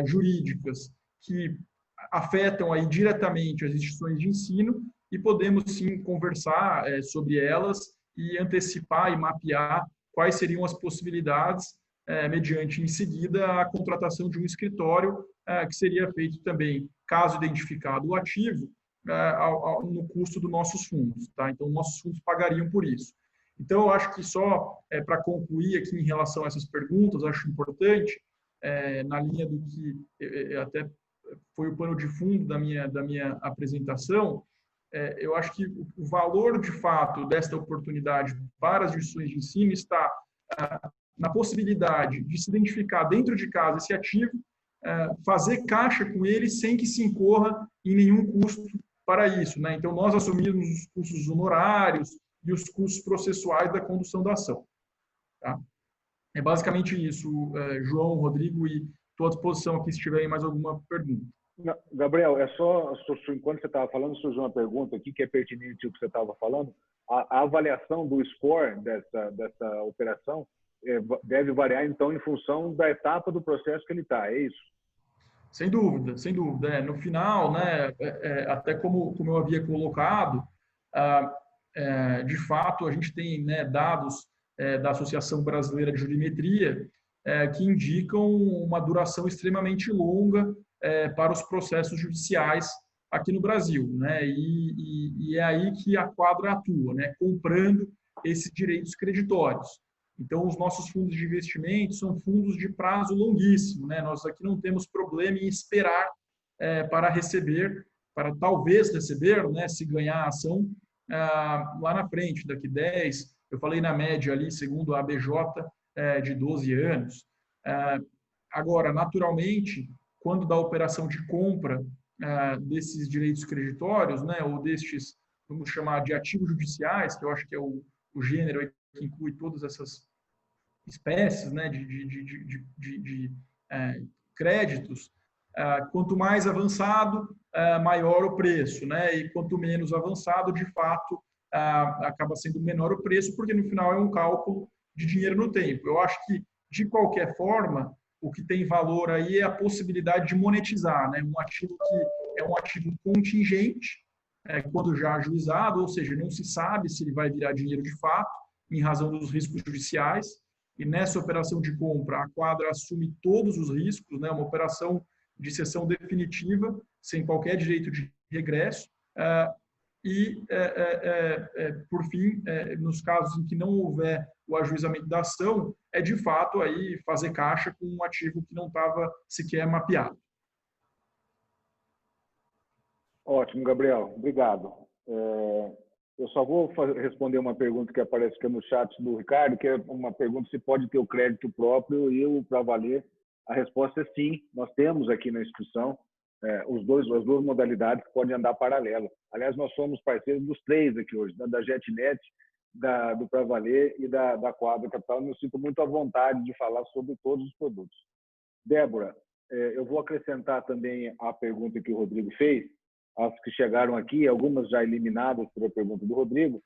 jurídicas que afetam aí diretamente as instituições de ensino e podemos sim conversar sobre elas e antecipar e mapear quais seriam as possibilidades mediante em seguida a contratação de um escritório que seria feito também, caso identificado o ativo, no custo dos nossos fundos, tá? Então, nossos fundos pagariam por isso. Então, eu acho que só para concluir aqui em relação a essas perguntas, acho importante, na linha do que até foi o pano de fundo da minha apresentação, eu acho que o valor, de fato, desta oportunidade para as instituições de ensino está na possibilidade de se identificar dentro de casa esse ativo, fazer caixa com ele sem que se incorra em nenhum custo para isso, né? Então, nós assumimos os custos honorários e os custos processuais da condução da ação, tá? É basicamente isso, João, Rodrigo, e estou à disposição aqui se tiverem mais alguma pergunta. Não, Gabriel, enquanto você estava falando, surgiu uma pergunta aqui que é pertinente ao que você estava falando. A avaliação do score dessa operação deve variar, então, em função da etapa do processo que ele está, é isso? Sem dúvida, sem dúvida. No final, né, até como eu havia colocado, de fato, a gente tem, né, dados da Associação Brasileira de Jurimetria que indicam uma duração extremamente longa para os processos judiciais aqui no Brasil, né? E é aí que a Quadra atua, né? Comprando esses direitos creditórios. Então, os nossos fundos de investimento são fundos de prazo longuíssimo, né? Nós aqui não temos problema em esperar para receber, para talvez receber, né? Se ganhar a ação lá na frente, daqui 10, eu falei na média ali, segundo a ABJ, de 12 anos. Agora, naturalmente, quando da operação de compra desses direitos creditórios, né, ou destes, vamos chamar de ativos judiciais, que eu acho que é o gênero que inclui todas essas espécies, né, de créditos, quanto mais avançado, maior o preço, né, e quanto menos avançado, de fato, acaba sendo menor o preço, porque no final é um cálculo de dinheiro no tempo. Eu acho que, de qualquer forma, o que tem valor aí é a possibilidade de monetizar, né, um ativo que é um ativo contingente, quando já ajuizado, ou seja, não se sabe se ele vai virar dinheiro de fato, em razão dos riscos judiciais, e nessa operação de compra, a Quadra assume todos os riscos, né, uma operação de cessão definitiva, sem qualquer direito de regresso, por fim, nos casos em que não houver o ajuizamento da ação, é de fato aí fazer caixa com um ativo que não estava sequer mapeado. Ótimo, Gabriel. Obrigado. Eu só vou responder uma pergunta que aparece aqui no chat do Ricardo, que é uma pergunta se pode ter o crédito próprio e o para valer. A resposta é sim. Nós temos aqui na instituição as duas modalidades que podem andar paralelo. Aliás, nós somos parceiros dos três aqui hoje, da JetNet, do Pra Valer e da Quadra Capital. Eu me sinto muito à vontade de falar sobre todos os produtos. Débora, eu vou acrescentar também a pergunta que o Rodrigo fez, as que chegaram aqui, algumas já eliminadas pela pergunta do Rodrigo,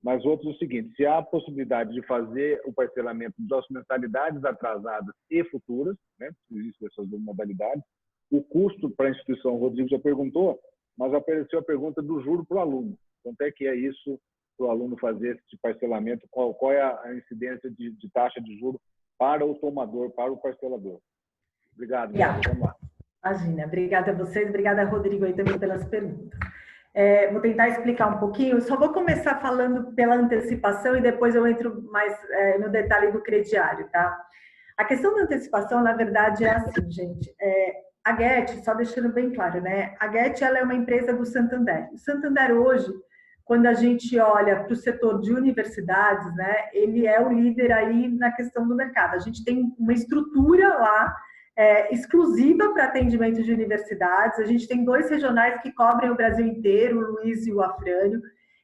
mas outros o seguinte: se há a possibilidade de fazer o parcelamento das mensalidades atrasadas e futuras, né, se existem essas duas modalidades, o custo para a instituição, o Rodrigo já perguntou, mas apareceu a pergunta do juro para o aluno. Quanto é que é isso para o aluno fazer esse parcelamento? Qual é a incidência de taxa de juros para o tomador, para o parcelador? Obrigado. Vamos lá. Imagina, obrigada a vocês, obrigada, Rodrigo, aí também pelas perguntas. Vou tentar explicar um pouquinho, só vou começar falando pela antecipação e depois eu entro mais no detalhe do crediário, tá? A questão da antecipação, na verdade, é assim, gente. A Get, só deixando bem claro, né? A Get, ela é uma empresa do Santander. O Santander hoje, quando a gente olha para o setor de universidades, né? Ele é o líder aí na questão do mercado. A gente tem uma estrutura lá exclusiva para atendimento de universidades. A gente tem 2 regionais que cobrem o Brasil inteiro, o Luiz e o Afrânio.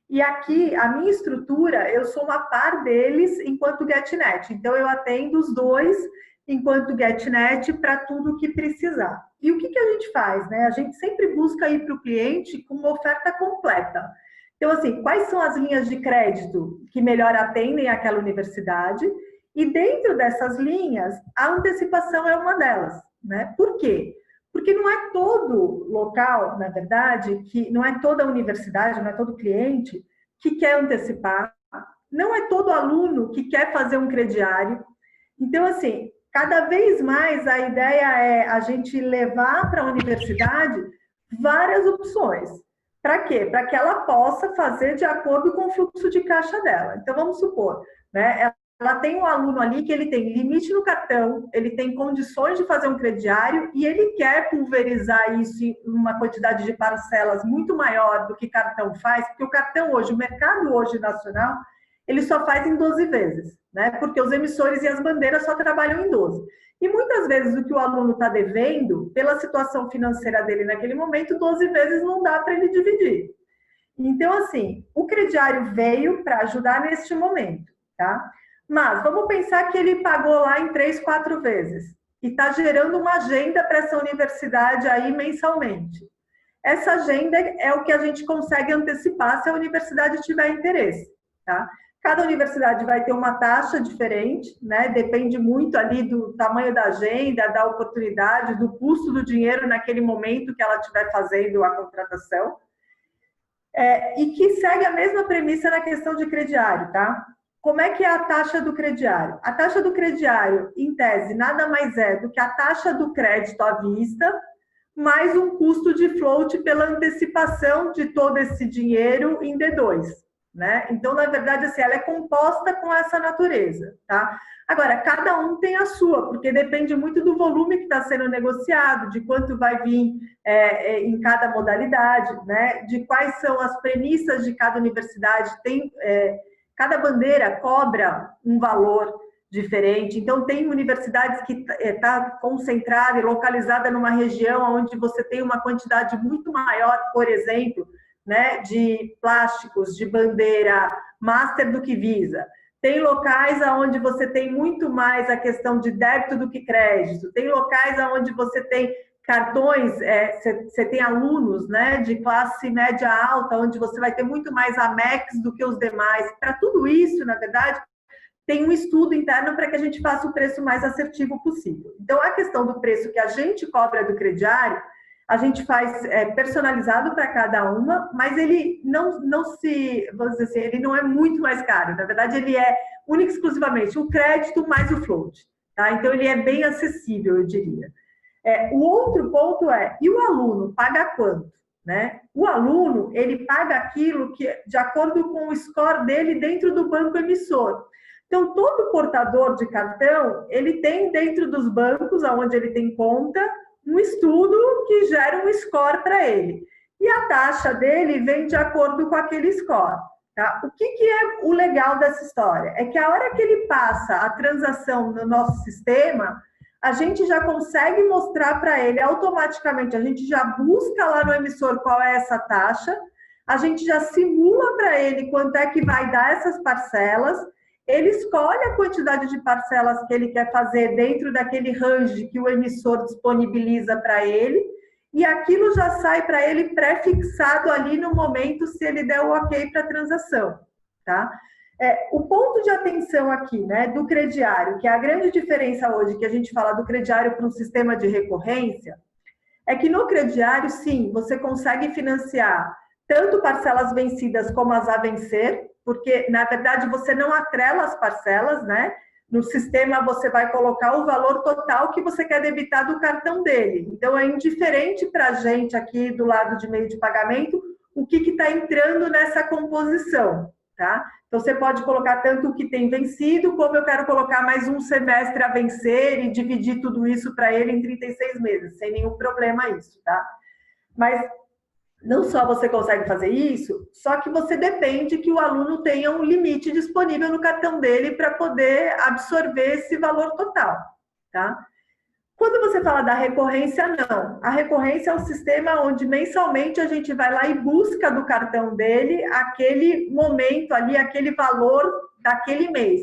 E aqui, a minha estrutura, eu sou uma par deles enquanto GetNet. Então, eu atendo os 2 enquanto GetNet para tudo o que precisar. E o que a gente faz, né? A gente sempre busca ir para o cliente com uma oferta completa. Então, assim, quais são as linhas de crédito que melhor atendem aquela universidade? E dentro dessas linhas, a antecipação é uma delas, né? Por quê? Porque não é todo local, na verdade, que não é toda universidade, não é todo cliente que quer antecipar, não é todo aluno que quer fazer um crediário. Então, assim, cada vez mais a ideia é a gente levar para a universidade várias opções. Para quê? Para que ela possa fazer de acordo com o fluxo de caixa dela. Então, vamos supor, né? Ela tem um aluno ali que ele tem limite no cartão, ele tem condições de fazer um crediário e ele quer pulverizar isso em uma quantidade de parcelas muito maior do que cartão faz, porque o cartão hoje, o mercado hoje nacional, ele só faz em 12 vezes, né? Porque os emissores e as bandeiras só trabalham em 12. E muitas vezes o que o aluno está devendo, pela situação financeira dele naquele momento, 12 vezes não dá para ele dividir. Então, assim, o crediário veio para ajudar neste momento, tá? Mas vamos pensar que ele pagou lá em 3, 4 vezes e está gerando uma agenda para essa universidade aí mensalmente. Essa agenda é o que a gente consegue antecipar se a universidade tiver interesse, tá? Cada universidade vai ter uma taxa diferente, né? Depende muito ali do tamanho da agenda, da oportunidade, do custo do dinheiro naquele momento que ela estiver fazendo a contratação. E que segue a mesma premissa na questão de crediário, tá? Como é que é a taxa do crediário? A taxa do crediário, em tese, nada mais é do que a taxa do crédito à vista, mais um custo de float pela antecipação de todo esse dinheiro em D2, né? Então, na verdade, assim, ela é composta com essa natureza, tá? Agora, cada um tem a sua, porque depende muito do volume que está sendo negociado, de quanto vai vir em cada modalidade, né? De quais são as premissas de cada universidade. Cada bandeira cobra um valor diferente. Então, tem universidades que está concentrada e localizada numa região onde você tem uma quantidade muito maior, por exemplo, né, de plásticos, de bandeira master do que Visa. Tem locais onde você tem muito mais a questão de débito do que crédito. Tem locais onde você tem cartões, você tem alunos, né, de classe média alta, onde você vai ter muito mais Amex do que os demais. Para tudo isso, na verdade, tem um estudo interno para que a gente faça o preço mais assertivo possível. Então, a questão do preço que a gente cobra do crediário, a gente faz personalizado para cada uma, mas ele não se, vamos dizer assim, ele não é muito mais caro. Na verdade, ele é único e exclusivamente o crédito mais o float. Tá? Então, ele é bem acessível, eu diria. O outro ponto e o aluno paga quanto? Né? O aluno, ele paga aquilo que, de acordo com o score dele dentro do banco emissor. Então, todo portador de cartão, ele tem dentro dos bancos, onde ele tem conta, um estudo que gera um score para ele. E a taxa dele vem de acordo com aquele score. Tá? O que é o legal dessa história? É que a hora que ele passa a transação no nosso sistema, a gente já consegue mostrar para ele automaticamente, a gente já busca lá no emissor qual é essa taxa, a gente já simula para ele quanto é que vai dar essas parcelas, ele escolhe a quantidade de parcelas que ele quer fazer dentro daquele range que o emissor disponibiliza para ele, e aquilo já sai para ele pré-fixado ali no momento se ele der o ok para a transação. Tá? O ponto de atenção aqui, né, do crediário, que é a grande diferença hoje que a gente fala do crediário para um sistema de recorrência, é que no crediário, sim, você consegue financiar tanto parcelas vencidas como as a vencer, porque, na verdade, você não atrela as parcelas, né? No sistema, você vai colocar o valor total que você quer debitar do cartão dele. Então, é indiferente para a gente aqui do lado de meio de pagamento o que está entrando nessa composição, tá? Então, você pode colocar tanto o que tem vencido, como eu quero colocar mais um semestre a vencer e dividir tudo isso para ele em 36 meses, sem nenhum problema isso, tá? Mas não só você consegue fazer isso, só que você depende que o aluno tenha um limite disponível no cartão dele para poder absorver esse valor total, tá? Quando você fala da recorrência, não. A recorrência é um sistema onde mensalmente a gente vai lá e busca do cartão dele aquele momento ali, aquele valor daquele mês.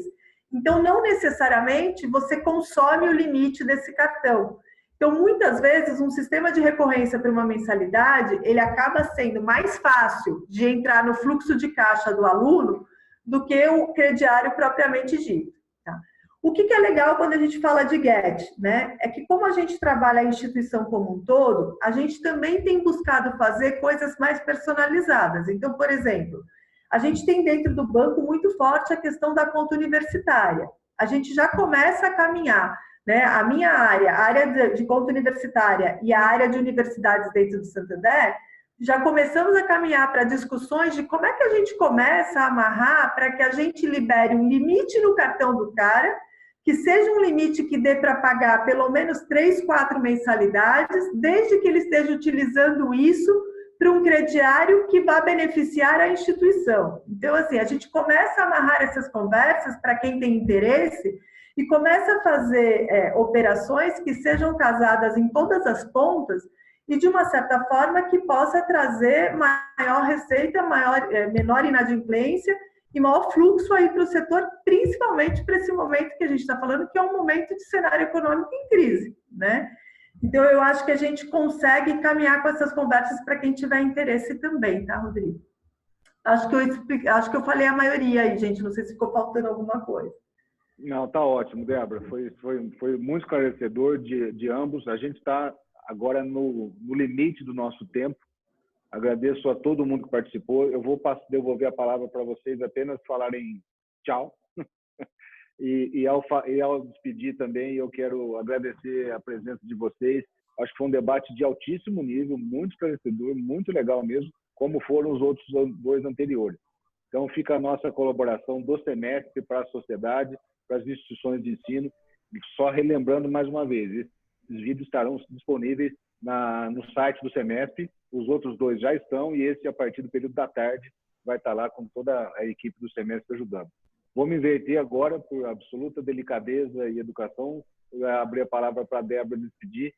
Então, não necessariamente você consome o limite desse cartão. Então, muitas vezes, um sistema de recorrência para uma mensalidade, ele acaba sendo mais fácil de entrar no fluxo de caixa do aluno do que o crediário propriamente dito. Tá? O que é legal quando a gente fala de GET, né? É que como a gente trabalha a instituição como um todo, a gente também tem buscado fazer coisas mais personalizadas. Então, por exemplo, a gente tem dentro do banco muito forte a questão da conta universitária. A gente já começa a caminhar, né? A minha área, a área de conta universitária e a área de universidades dentro do Santander, já começamos a caminhar para discussões de como é que a gente começa a amarrar para que a gente libere um limite no cartão do cara, que seja um limite que dê para pagar pelo menos 3, 4 mensalidades, desde que ele esteja utilizando isso para um crediário que vá beneficiar a instituição. Então, assim, a gente começa a amarrar essas conversas para quem tem interesse e começa a fazer operações que sejam casadas em todas as pontas e, de uma certa forma, que possa trazer maior receita, menor inadimplência e maior fluxo aí para o setor, principalmente para esse momento que a gente está falando, que é um momento de cenário econômico em crise, né? Então, eu acho que a gente consegue caminhar com essas conversas para quem tiver interesse também, tá, Rodrigo? Acho que eu falei a maioria aí, gente, não sei se ficou faltando alguma coisa. Não, tá ótimo, Débora. Foi muito esclarecedor de ambos. A gente está agora no limite do nosso tempo. Agradeço a todo mundo que participou. Eu vou devolver a palavra para vocês apenas falarem tchau. E ao despedir também, eu quero agradecer a presença de vocês. Acho que foi um debate de altíssimo nível, muito esclarecedor, muito legal mesmo, como foram os outros 2 anteriores. Então, fica a nossa colaboração do semestre para a sociedade, para as instituições de ensino. E só relembrando mais uma vez, esses vídeos estarão disponíveis no site do semestre, os outros 2 já estão, e esse, a partir do período da tarde, vai estar lá com toda a equipe do semestre ajudando. Vou me inverter agora, por absoluta delicadeza e educação, abrir a palavra para a Débora despedir,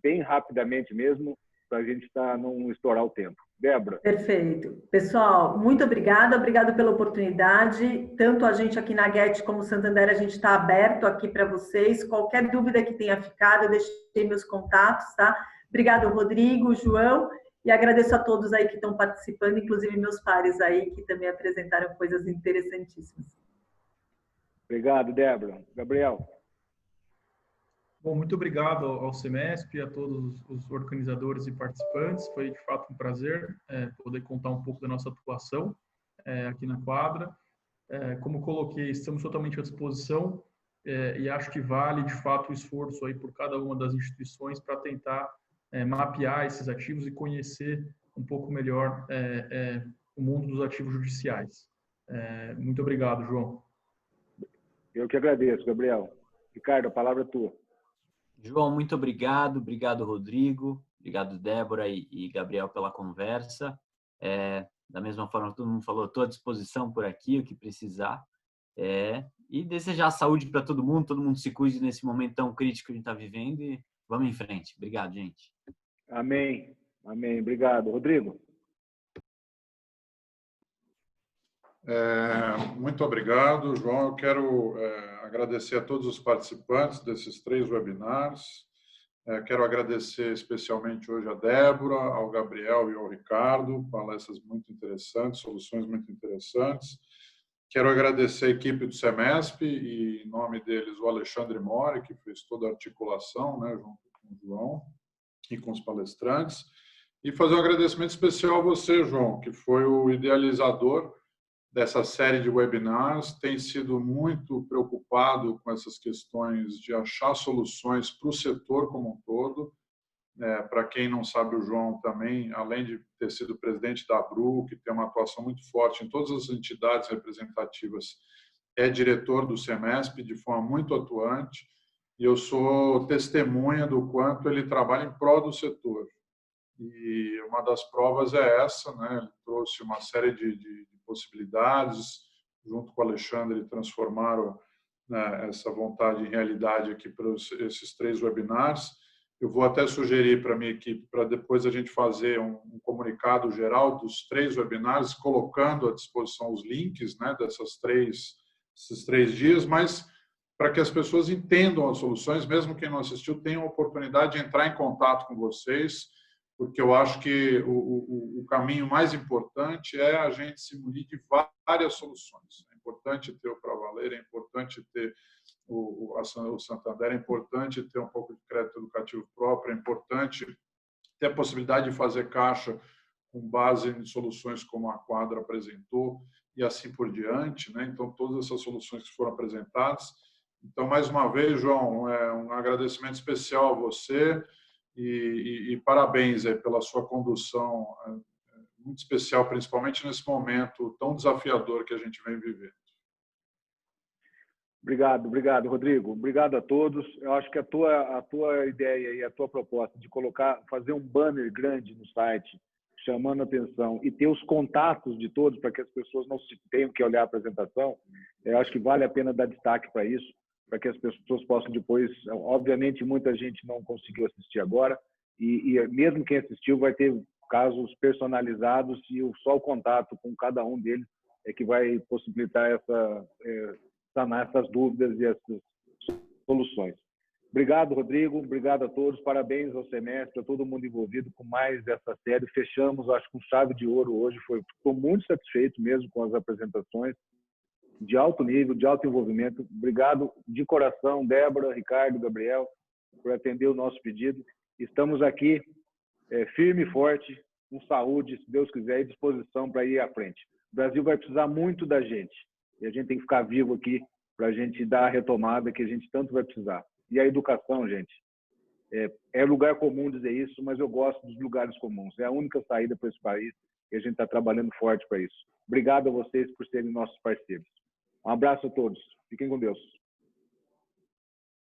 bem rapidamente mesmo, para a gente não estourar o tempo. Débora. Perfeito. Pessoal, muito obrigada pela oportunidade. Tanto a gente aqui na Get como o Santander, a gente está aberto aqui para vocês. Qualquer dúvida que tenha ficado, eu deixei meus contatos, tá? Obrigado, Rodrigo, João, e agradeço a todos aí que estão participando, inclusive meus pares aí, que também apresentaram coisas interessantíssimas. Obrigado, Débora. Gabriel. Bom, muito obrigado ao CEMESP, a todos os organizadores e participantes. Foi, de fato, um prazer poder contar um pouco da nossa atuação aqui na quadra. Como coloquei, estamos totalmente à disposição e acho que vale, de fato, o esforço aí por cada uma das instituições para tentar mapear esses ativos e conhecer um pouco melhor o mundo dos ativos judiciais. Muito obrigado, João. Eu que agradeço, Gabriel. Ricardo, a palavra é tua. João, muito obrigado. Obrigado, Rodrigo. Obrigado, Débora e Gabriel, pela conversa. Da mesma forma que todo mundo falou, estou à disposição por aqui, o que precisar. E desejar saúde para todo mundo se cuide nesse momento tão crítico que a gente está vivendo e vamos em frente. Obrigado, gente. Amém. Amém. Obrigado. Rodrigo? Muito obrigado, João. Eu quero agradecer a todos os participantes desses 3 webinars. Quero agradecer especialmente hoje a Débora, ao Gabriel e ao Ricardo, palestras muito interessantes, soluções muito interessantes. Quero agradecer a equipe do CEMESP e, em nome deles, o Alexandre Mori, que fez toda a articulação, né, junto com o João e com os palestrantes. E fazer um agradecimento especial a você, João, que foi o idealizador dessa série de webinars, tem sido muito preocupado com essas questões de achar soluções para o setor como um todo. Para quem não sabe, o João também, além de ter sido presidente da ABRU, que tem uma atuação muito forte em todas as entidades representativas, é diretor do CEMESP de forma muito atuante, e eu sou testemunha do quanto ele trabalha em prol do setor. E uma das provas é essa, né? Ele trouxe uma série de possibilidades, junto com o Alexandre, transformaram, né, essa vontade em realidade aqui para esses 3 webinars. Eu vou até sugerir para a minha equipe, para depois a gente fazer um comunicado geral dos 3 webinars, colocando à disposição os links, né, esses 3 dias, mas para que as pessoas entendam as soluções, mesmo quem não assistiu, tenha a oportunidade de entrar em contato com vocês, porque eu acho que o caminho mais importante é a gente se munir de várias soluções. É importante ter o Pra Valer, é importante ter o Santander, é importante ter um pouco de crédito educativo próprio, é importante ter a possibilidade de fazer caixa com base em soluções como a Quadra apresentou e assim por diante, né? Então, todas essas soluções que foram apresentadas. Então, mais uma vez, João, um agradecimento especial a você. E parabéns aí pela sua condução, muito especial, principalmente nesse momento tão desafiador que a gente vem vivendo. Obrigado, Rodrigo. Obrigado a todos. Eu acho que a tua ideia e a tua proposta de fazer um banner grande no site, chamando a atenção e ter os contatos de todos para que as pessoas não tenham que olhar a apresentação, eu acho que vale a pena dar destaque para isso, para que as pessoas possam depois... Obviamente, muita gente não conseguiu assistir agora, e mesmo quem assistiu vai ter casos personalizados e só o contato com cada um deles é que vai possibilitar sanar essas dúvidas e essas soluções. Obrigado, Rodrigo. Obrigado a todos. Parabéns ao semestre, a todo mundo envolvido com mais essa série. Fechamos, acho, com chave de ouro hoje. Estou muito satisfeito mesmo com as apresentações de alto nível, de alto envolvimento. Obrigado de coração, Débora, Ricardo, Gabriel, por atender o nosso pedido. Estamos aqui firme e forte, com saúde, se Deus quiser, e disposição para ir à frente. O Brasil vai precisar muito da gente, e a gente tem que ficar vivo aqui para a gente dar a retomada que a gente tanto vai precisar. E a educação, gente, é lugar comum dizer isso, mas eu gosto dos lugares comuns. É a única saída para esse país e a gente está trabalhando forte para isso. Obrigado a vocês por serem nossos parceiros. Um abraço a todos. Fiquem com Deus.